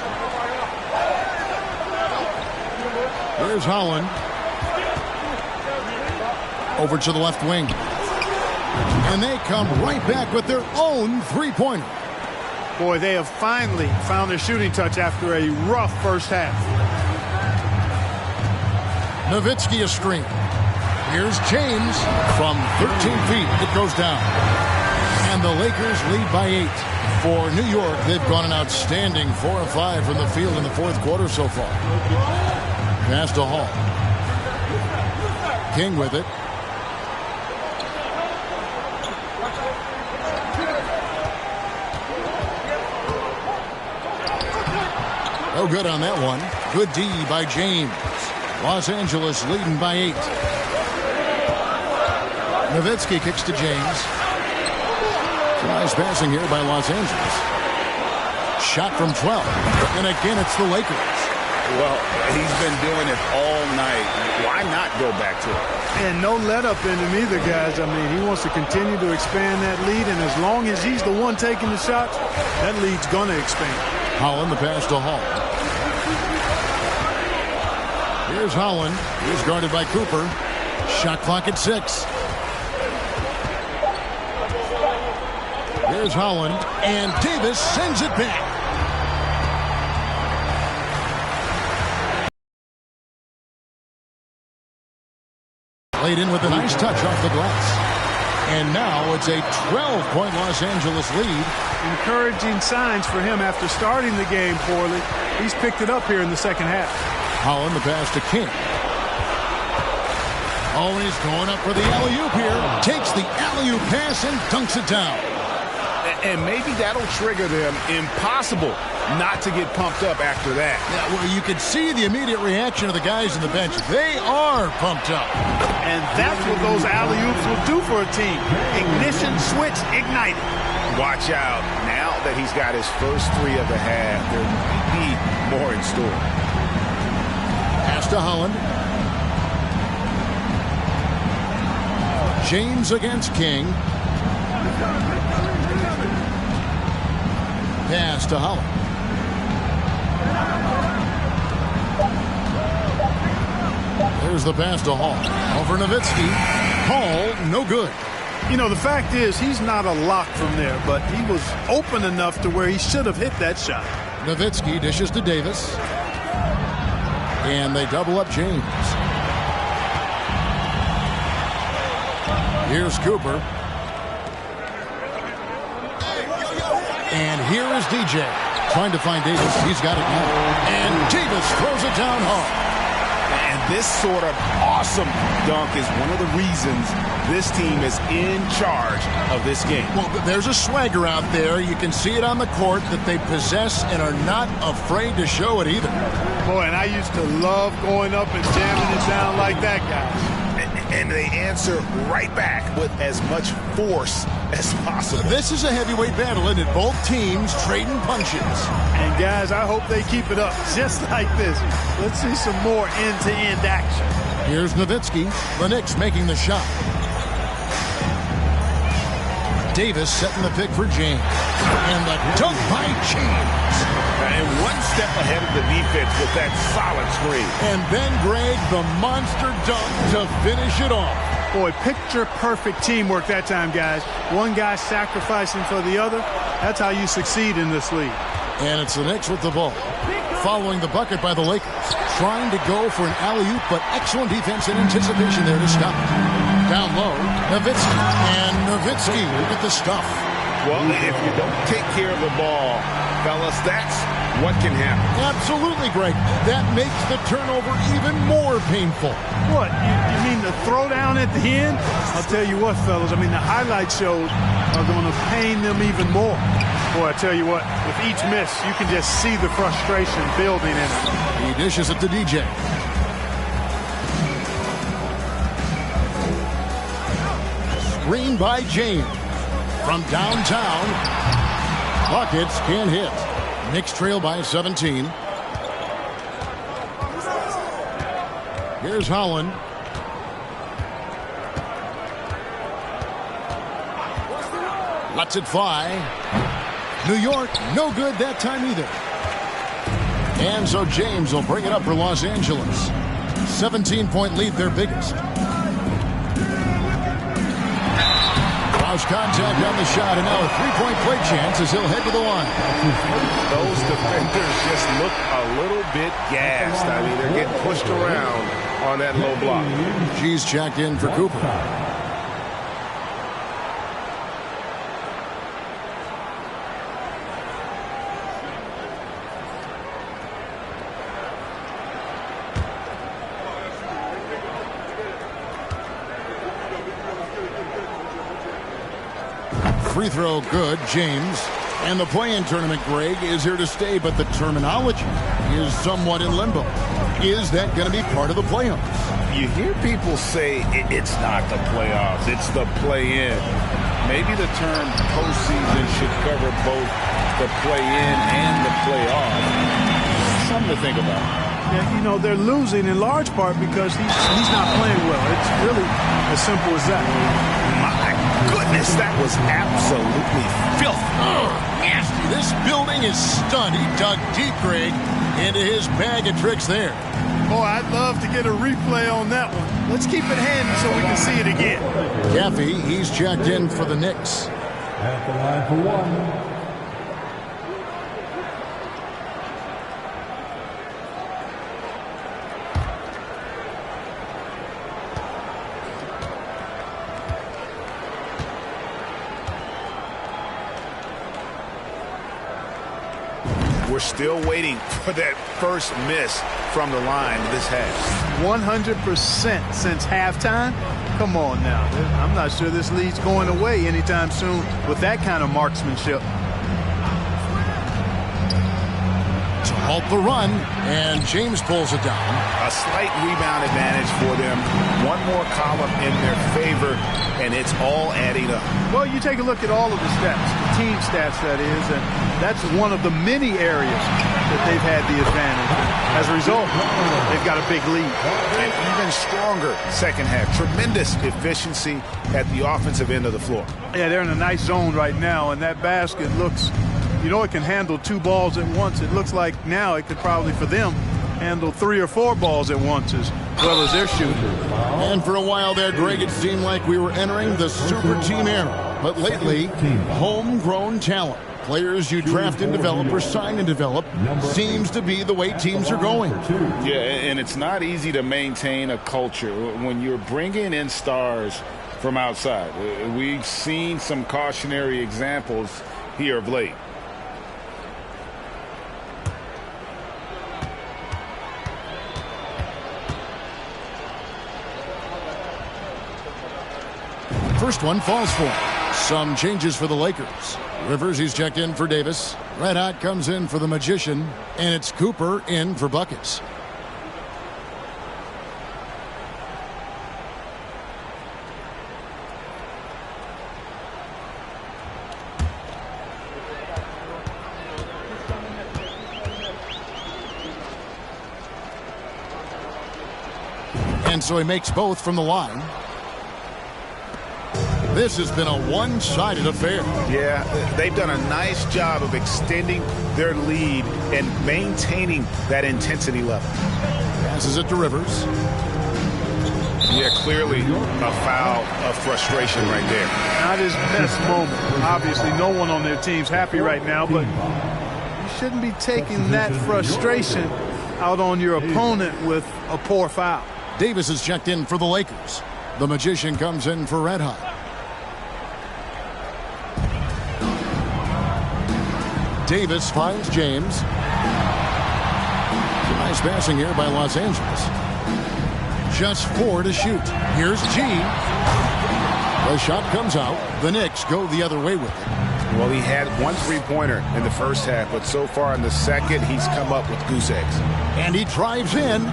Here's Holland. Over to the left wing. And they come right back with their own three-pointer. Boy, they have finally found their shooting touch after a rough first half. Nowitzki a screen. Here's James from 13 feet. It goes down. And the Lakers lead by 8. For New York, they've gone an outstanding 4 of 5 from the field in the fourth quarter so far. Pass to Hall. King with it. No good on that one. Good D by James. Los Angeles leading by 8. Nowitzki kicks to James. Nice passing here by Los Angeles. Shot from 12. And again, it's the Lakers. Well, he's been doing it all night. Why not go back to it? And no let up in him either, guys. I mean, he wants to continue to expand that lead, and as long as he's the one taking the shots, that lead's going to expand. Holland, the pass to Hall. Here's Holland. He's guarded by Cooper. Shot clock at 6. Here's Holland. And Davis sends it back. Laid in with a nice touch off the glass. And now it's a 12-point Los Angeles lead. Encouraging signs for him after starting the game poorly. He's picked it up here in the second half. Holland, the pass to King. Always going up for the alley-oop here. Takes the alley-oop pass and dunks it down. And maybe that'll trigger them. Impossible not to get pumped up after that. Yeah, well, you can see the immediate reaction of the guys on the bench. They are pumped up. And that's what those alley-oops will do for a team. Ignition switch ignited. Watch out. Now that he's got his first three of the half, there might be more in store. Pass to Holland. James against King. Pass to Holland. There's the pass to Hall. Over Nowitzki. Hall, no good. You know, the fact is he's not a lock from there, but he was open enough to where he should have hit that shot. Nowitzki dishes to Davis. And they double up James. Here's Cooper. And here is DJ. Trying to find Davis. He's got it now. And Davis throws it down hard. And this sort of awesome dunk is one of the reasons this team is in charge of this game. Well, there's a swagger out there. You can see it on the court that they possess and are not afraid to show it either. Boy, and I used to love going up and jamming it down like that, guys. And they answer right back with as much force as possible. This is a heavyweight battle, isn't it? Both teams trading punches. And guys, I hope they keep it up just like this. Let's see some more end-to-end action. Here's Nowitzki. The Knicks making the shot. Davis setting the pick for James. And the dunk by James. And one step ahead of the defense with that solid screen. And then Greg, the monster dunk to finish it off. Boy, picture-perfect teamwork that time, guys. One guy sacrificing for the other. That's how you succeed in this league. And it's the Knicks with the ball. Following the bucket by the Lakers. Trying to go for an alley-oop, but excellent defense and anticipation there to stop it. Down low, Nowitzki. And Nowitzki with the stuff. Well, if you don't take care of the ball, fellas, that's what can happen. Absolutely, Greg. That makes the turnover even more painful. What? You mean the throwdown at the end? I'll tell you what, fellas. I mean, the highlight shows are going to pain them even more. Boy, I tell you what, with each miss, you can just see the frustration building in it. He dishes it to DJ. Screen by James. From downtown. Buckets can't hit. Knicks trail by 17. Here's Holland. Lets it fly. New York, no good that time either. And so James will bring it up for Los Angeles. 17-point lead, their biggest. Contact on the shot, and now a three-point play chance as he'll head to the line. Those defenders just look a little bit gassed. I mean, they're getting pushed around on that low block. G's checked in for Cooper. Free throw good, James. And the play-in tournament, Greg, is here to stay, but the terminology is somewhat in limbo. Is that going to be part of the playoffs? You hear people say it's not the playoffs, it's the play-in. Maybe the term postseason should cover both the play-in and the playoff. Something to think about. Yeah, you know, they're losing in large part because he's not playing well. It's really as simple as that. Goodness, that was absolutely filthy. Oh, nasty. This building is stunned. He dug deep, Greg, into his bag of tricks there. Boy, I'd love to get a replay on that one. Let's keep it handy so we can see it again. Caffey, he's checked in for the Knicks. At the line for one. We're still waiting for that first miss from the line this half. 100% since halftime. Come on now. I'm not sure this lead's going away anytime soon with that kind of marksmanship. To halt the run, and James pulls it down. A slight rebound advantage for them. One more column in their favor, and it's all adding up. Well, you take a look at all of the stats, the team stats, that is, and that's one of the many areas that they've had the advantage. As a result, they've got a big lead. An even stronger second half. Tremendous efficiency at the offensive end of the floor. Yeah, they're in a nice zone right now, and that basket looks, you know, it can handle 2 balls at once. It looks like now it could probably, for them, handle 3 or 4 balls at once as well as they're shooting. And for a while there, Greg, it seemed like we were entering the super team era. But lately, homegrown talent, players you draft and develop or sign and develop, seems to be the way teams are going. Yeah, and it's not easy to maintain a culture when you're bringing in stars from outside. We've seen some cautionary examples here of late. First one falls for him. Some changes for the Lakers. Rivers, he's checked in for Davis. Red Hot comes in for the Magician. And it's Cooper in for buckets. And so he makes both from the line. This has been a one-sided affair. Yeah, they've done a nice job of extending their lead and maintaining that intensity level. Passes it to Rivers. Yeah, clearly a foul of frustration right there. Not his best moment. Obviously, no one on their team's happy right now, but you shouldn't be taking that frustration out on your opponent with a poor foul. Davis is checked in for the Lakers. The Magician comes in for Red Hot. Davis finds James. Nice passing here by Los Angeles. Just 4 to shoot. Here's G. The shot comes out. The Knicks go the other way with it. Well, he had 1 3-pointer in the first half, but so far in the second, he's come up with goose eggs. And he drives in.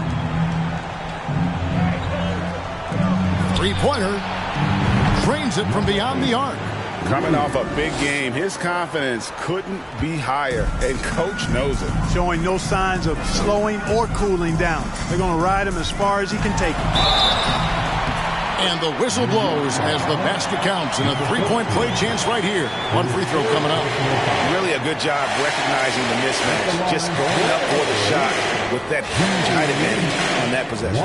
3-pointer. Drains it from beyond the arc. Coming off a big game, his confidence couldn't be higher, and coach knows it. Showing no signs of slowing or cooling down. They're going to ride him as far as he can take him. And the whistle blows as the basket counts, and a 3-point play chance right here. 1 free throw coming up. Really a good job recognizing the mismatch. Just going up for the shot with that huge height advantage on that possession.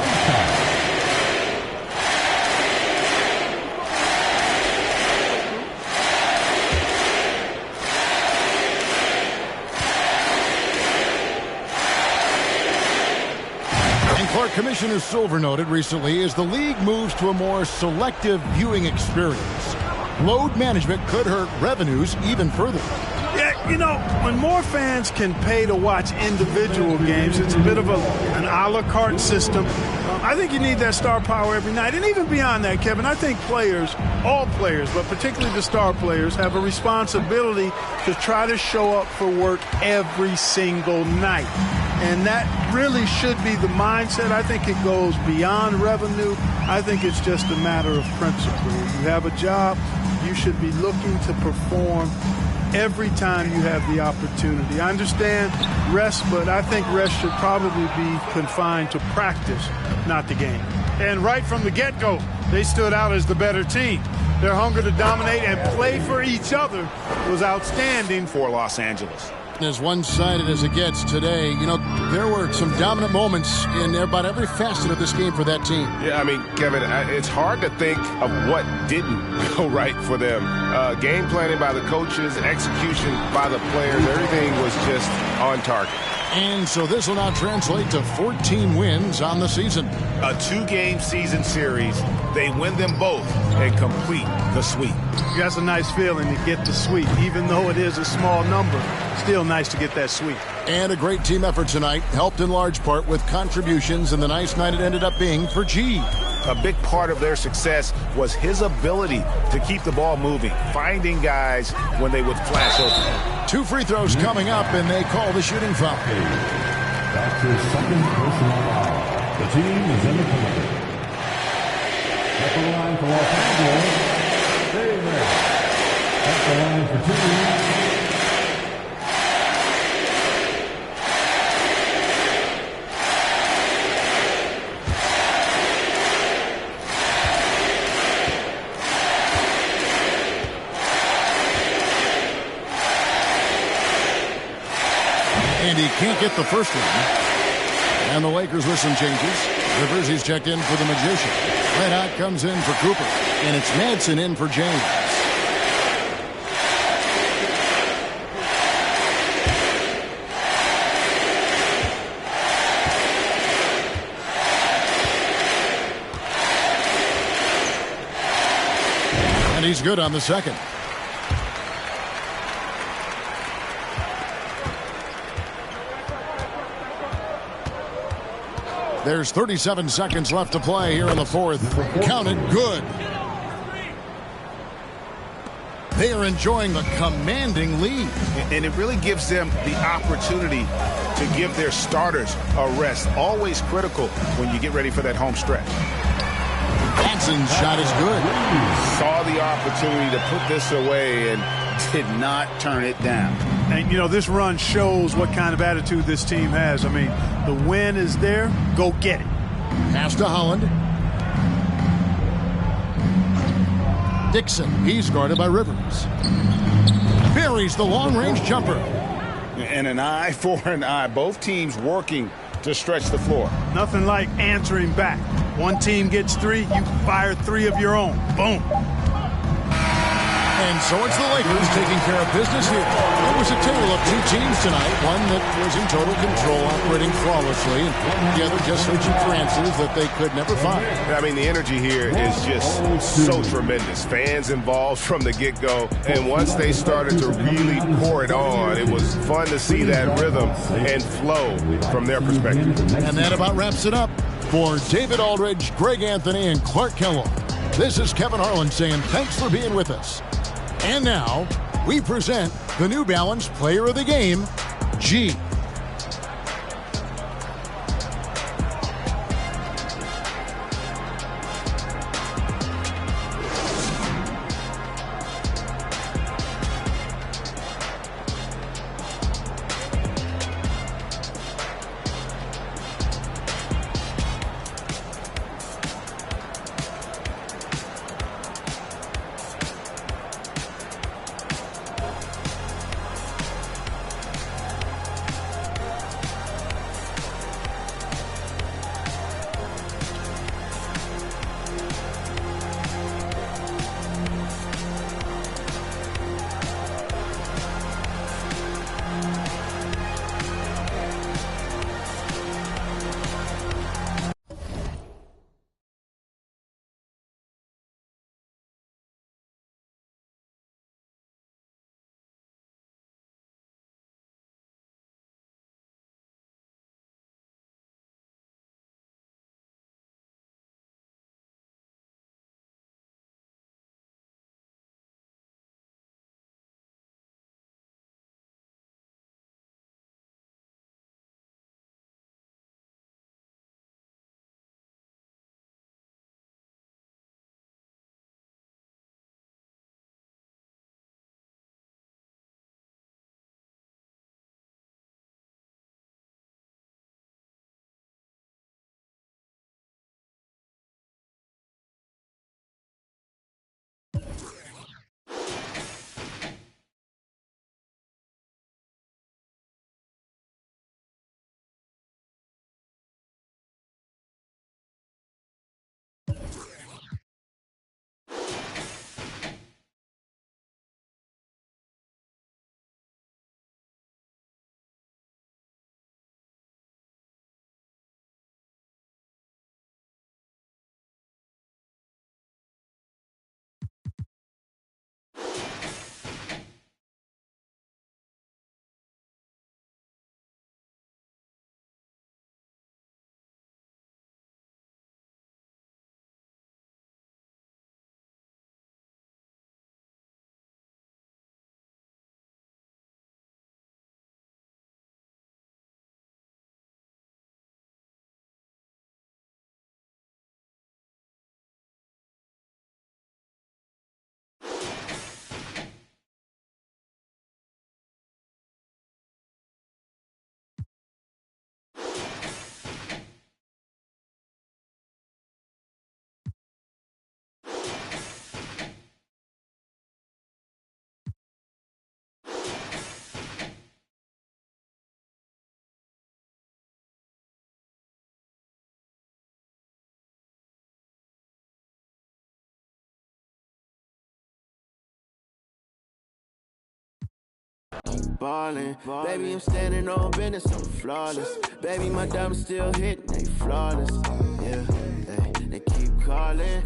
Commissioner Silver noted recently as the league moves to a more selective viewing experience. Load management could hurt revenues even further. Yeah, you know, when more fans can pay to watch individual games, it's a bit of an a la carte system. I think you need that star power every night. And even beyond that, Kevin, I think players, all players, but particularly the star players, have a responsibility to try to show up for work every single night. And that really should be the mindset. I think it goes beyond revenue. I think it's just a matter of principle. You have a job, you should be looking to perform every time you have the opportunity. I understand rest, but I think rest should probably be confined to practice, not the game. And right from the get-go, they stood out as the better team. Their hunger to dominate and play for each other was outstanding for Los Angeles. As one-sided as it gets today, you know, there were some dominant moments in about every facet of this game for that team. Yeah, I mean, Kevin, it's hard to think of what didn't go right for them. Game planning by the coaches, execution by the players, everything was just on target. And so this will now translate to 14 wins on the season. A 2-game season series. They win them both and complete the sweep. That's a nice feeling to get the sweep. Even though it is a small number, still nice to get that sweep. And a great team effort tonight, helped in large part with contributions in the nice night it ended up being for G. A big part of their success was his ability to keep the ball moving, finding guys when they would flash open. 2 free throws coming up, and they call the shooting foul. That's his second personal foul. The team is in the penalty. At the line for Los Angeles, Davis. At the line for 2. And he can't get the first one. And the Lakers with some changes. Rivers, he's checked in for the Magician. Red Hot comes in for Cooper. And it's Madsen in for James. And he's good on the second. There's 37 seconds left to play here in the fourth. Counted good. They are enjoying the commanding lead. And it really gives them the opportunity to give their starters a rest. Always critical when you get ready for that home stretch. Madsen's shot is good. Saw the opportunity to put this away and did not turn it down. And, you know, this run shows what kind of attitude this team has. I mean, the win is there. Go get it. Pass to Holland. Dixon, he's guarded by Rivers. Buries the long-range jumper. And an eye for an eye. Both teams working to stretch the floor. Nothing like answering back. One team gets 3, you fire 3 of your own. Boom. And so it's the Lakers taking care of business here. It was a tale of 2 teams tonight. One that was in total control, operating flawlessly, and the other just searching for answers that they could never find. I mean, the energy here is just so tremendous. Fans involved from the get-go, and once they started to really pour it on, it was fun to see that rhythm and flow from their perspective. And that about wraps it up. For David Aldridge, Greg Anthony, and Clark Kellogg, this is Kevin Harlan saying thanks for being with us. And now, we present the New Balance Player of the Game, G. Ballin', baby, I'm standing on business, I'm flawless. Baby, my diamonds still hitting, they flawless. Yeah, they keep calling.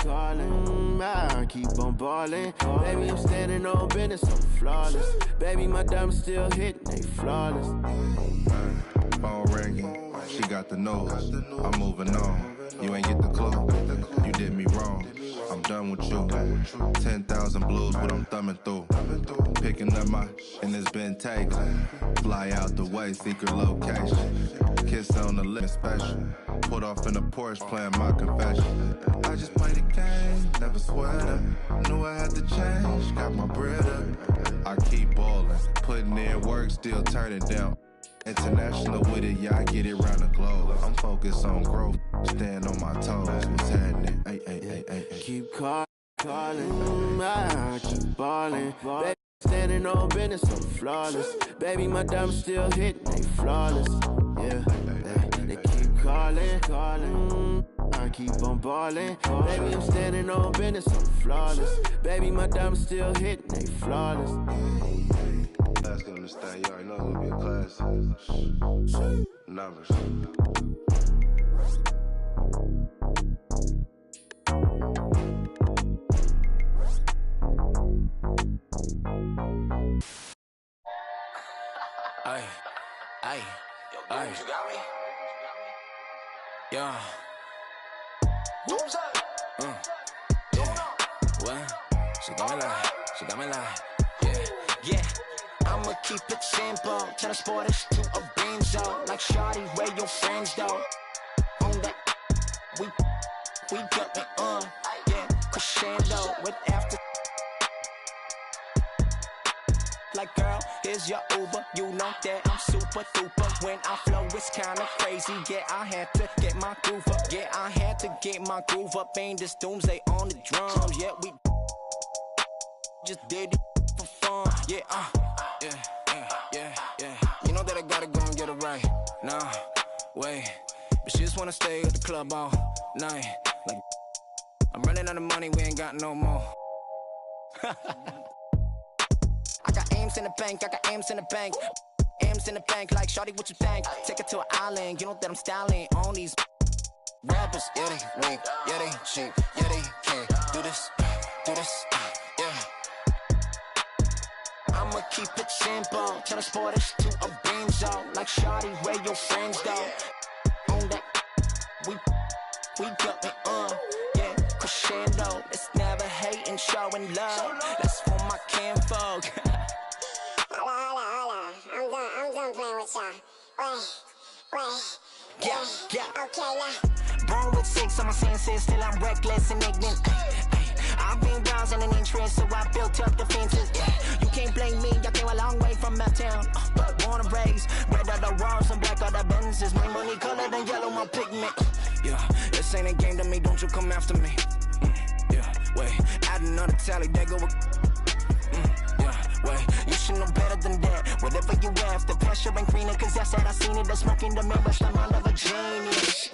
I keep on ballin'. Baby, I'm standing on business, I'm flawless. Baby, my diamonds still hitting, they flawless. Phone ringing, she got the nose. I'm moving on. You ain't get the clue. You did me wrong. I'm done with you. 10,000 blues, what I'm thumbing through. Picking up my, and it's been taken. Fly out the way, secret location. Kiss on the lips, special. Put off in the Porsche, playing my confession. I just play the game, never sweat up. Knew I had to change, got my bread up. I keep ballin', putting in work, still turning down. International with it, yeah, I get it round the globe. I'm focused on growth, stand on my toes. What's happening? Ay. Keep calling, I keep ballin'. Baby, standing on business, I'm flawless. Baby, my diamonds still hitting, they flawless. Yeah, they keep calling. I keep on ballin'. Baby, I'm standing on business, I'm flawless. Baby, my diamonds still hitting, they flawless. That's gonna understand, you already know it's gonna be a class. Numbers. Ay. You got me? Yeah. Yeah. What? She got me like. Yeah. I'ma keep it simple. Transport us to a benzo. Like shawty, where your friends though? On that, we got me on. Yeah, crescendo with after. Like girl, here's your Uber. You know that I'm super duper. When I flow, it's kinda crazy. Yeah, I had to get my groove up. Ain't this doomsday on the drums? Yeah, we just did it for fun. Yeah, yeah. You know that I gotta go and get it right. Nah, wait. But she just wanna stay at the club all night. Like, I'm running out of money, we ain't got no more. I got M's in the bank, M's in the bank, like shawty, what you think? Take it to an island, you know that I'm styling on these rappers. Yeah, they weak, yeah, they cheap, yeah, they can't do this, yeah. I'ma keep it simple, transport us to a benzo. Like shawty, where your friends though? On that, we got me on, yeah, crescendo. It's never hating, showing love. That's for my kinfolk. Hola. I'm done playing with y'all. Wait. Yeah. Okay, now. Born with 6 on my senses, still I'm reckless and ignorant. I've been browsing an interest, so I built up defenses. You can't blame me, I came a long way from my town. Born and raised, red are the walls and black are the Benzes. My money colored and yellow, my pigment. Yeah, this ain't a game to me, don't you come after me. Yeah, wait, add another tally, they go with. Wait, you should know better than that. Whatever you have, the pressure ain't greener, cause I said I seen it. The smoke in the mirror, the mind of a genius.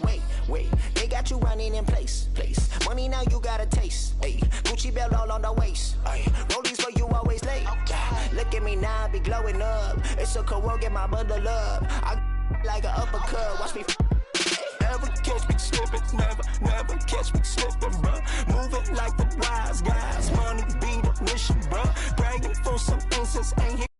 Wait, they got you running in place. Money now you got a taste. Ay, Gucci belt all on the waist. Ay, rollies for you always late. Look at me now, I be glowing up. It's a cold, get my bundle up. I like an uppercut, watch me. never catch me slipping, never catch me slipping, bro. Moving like the wise guys, money be the mission, bro. Bragging for some things since ain't here.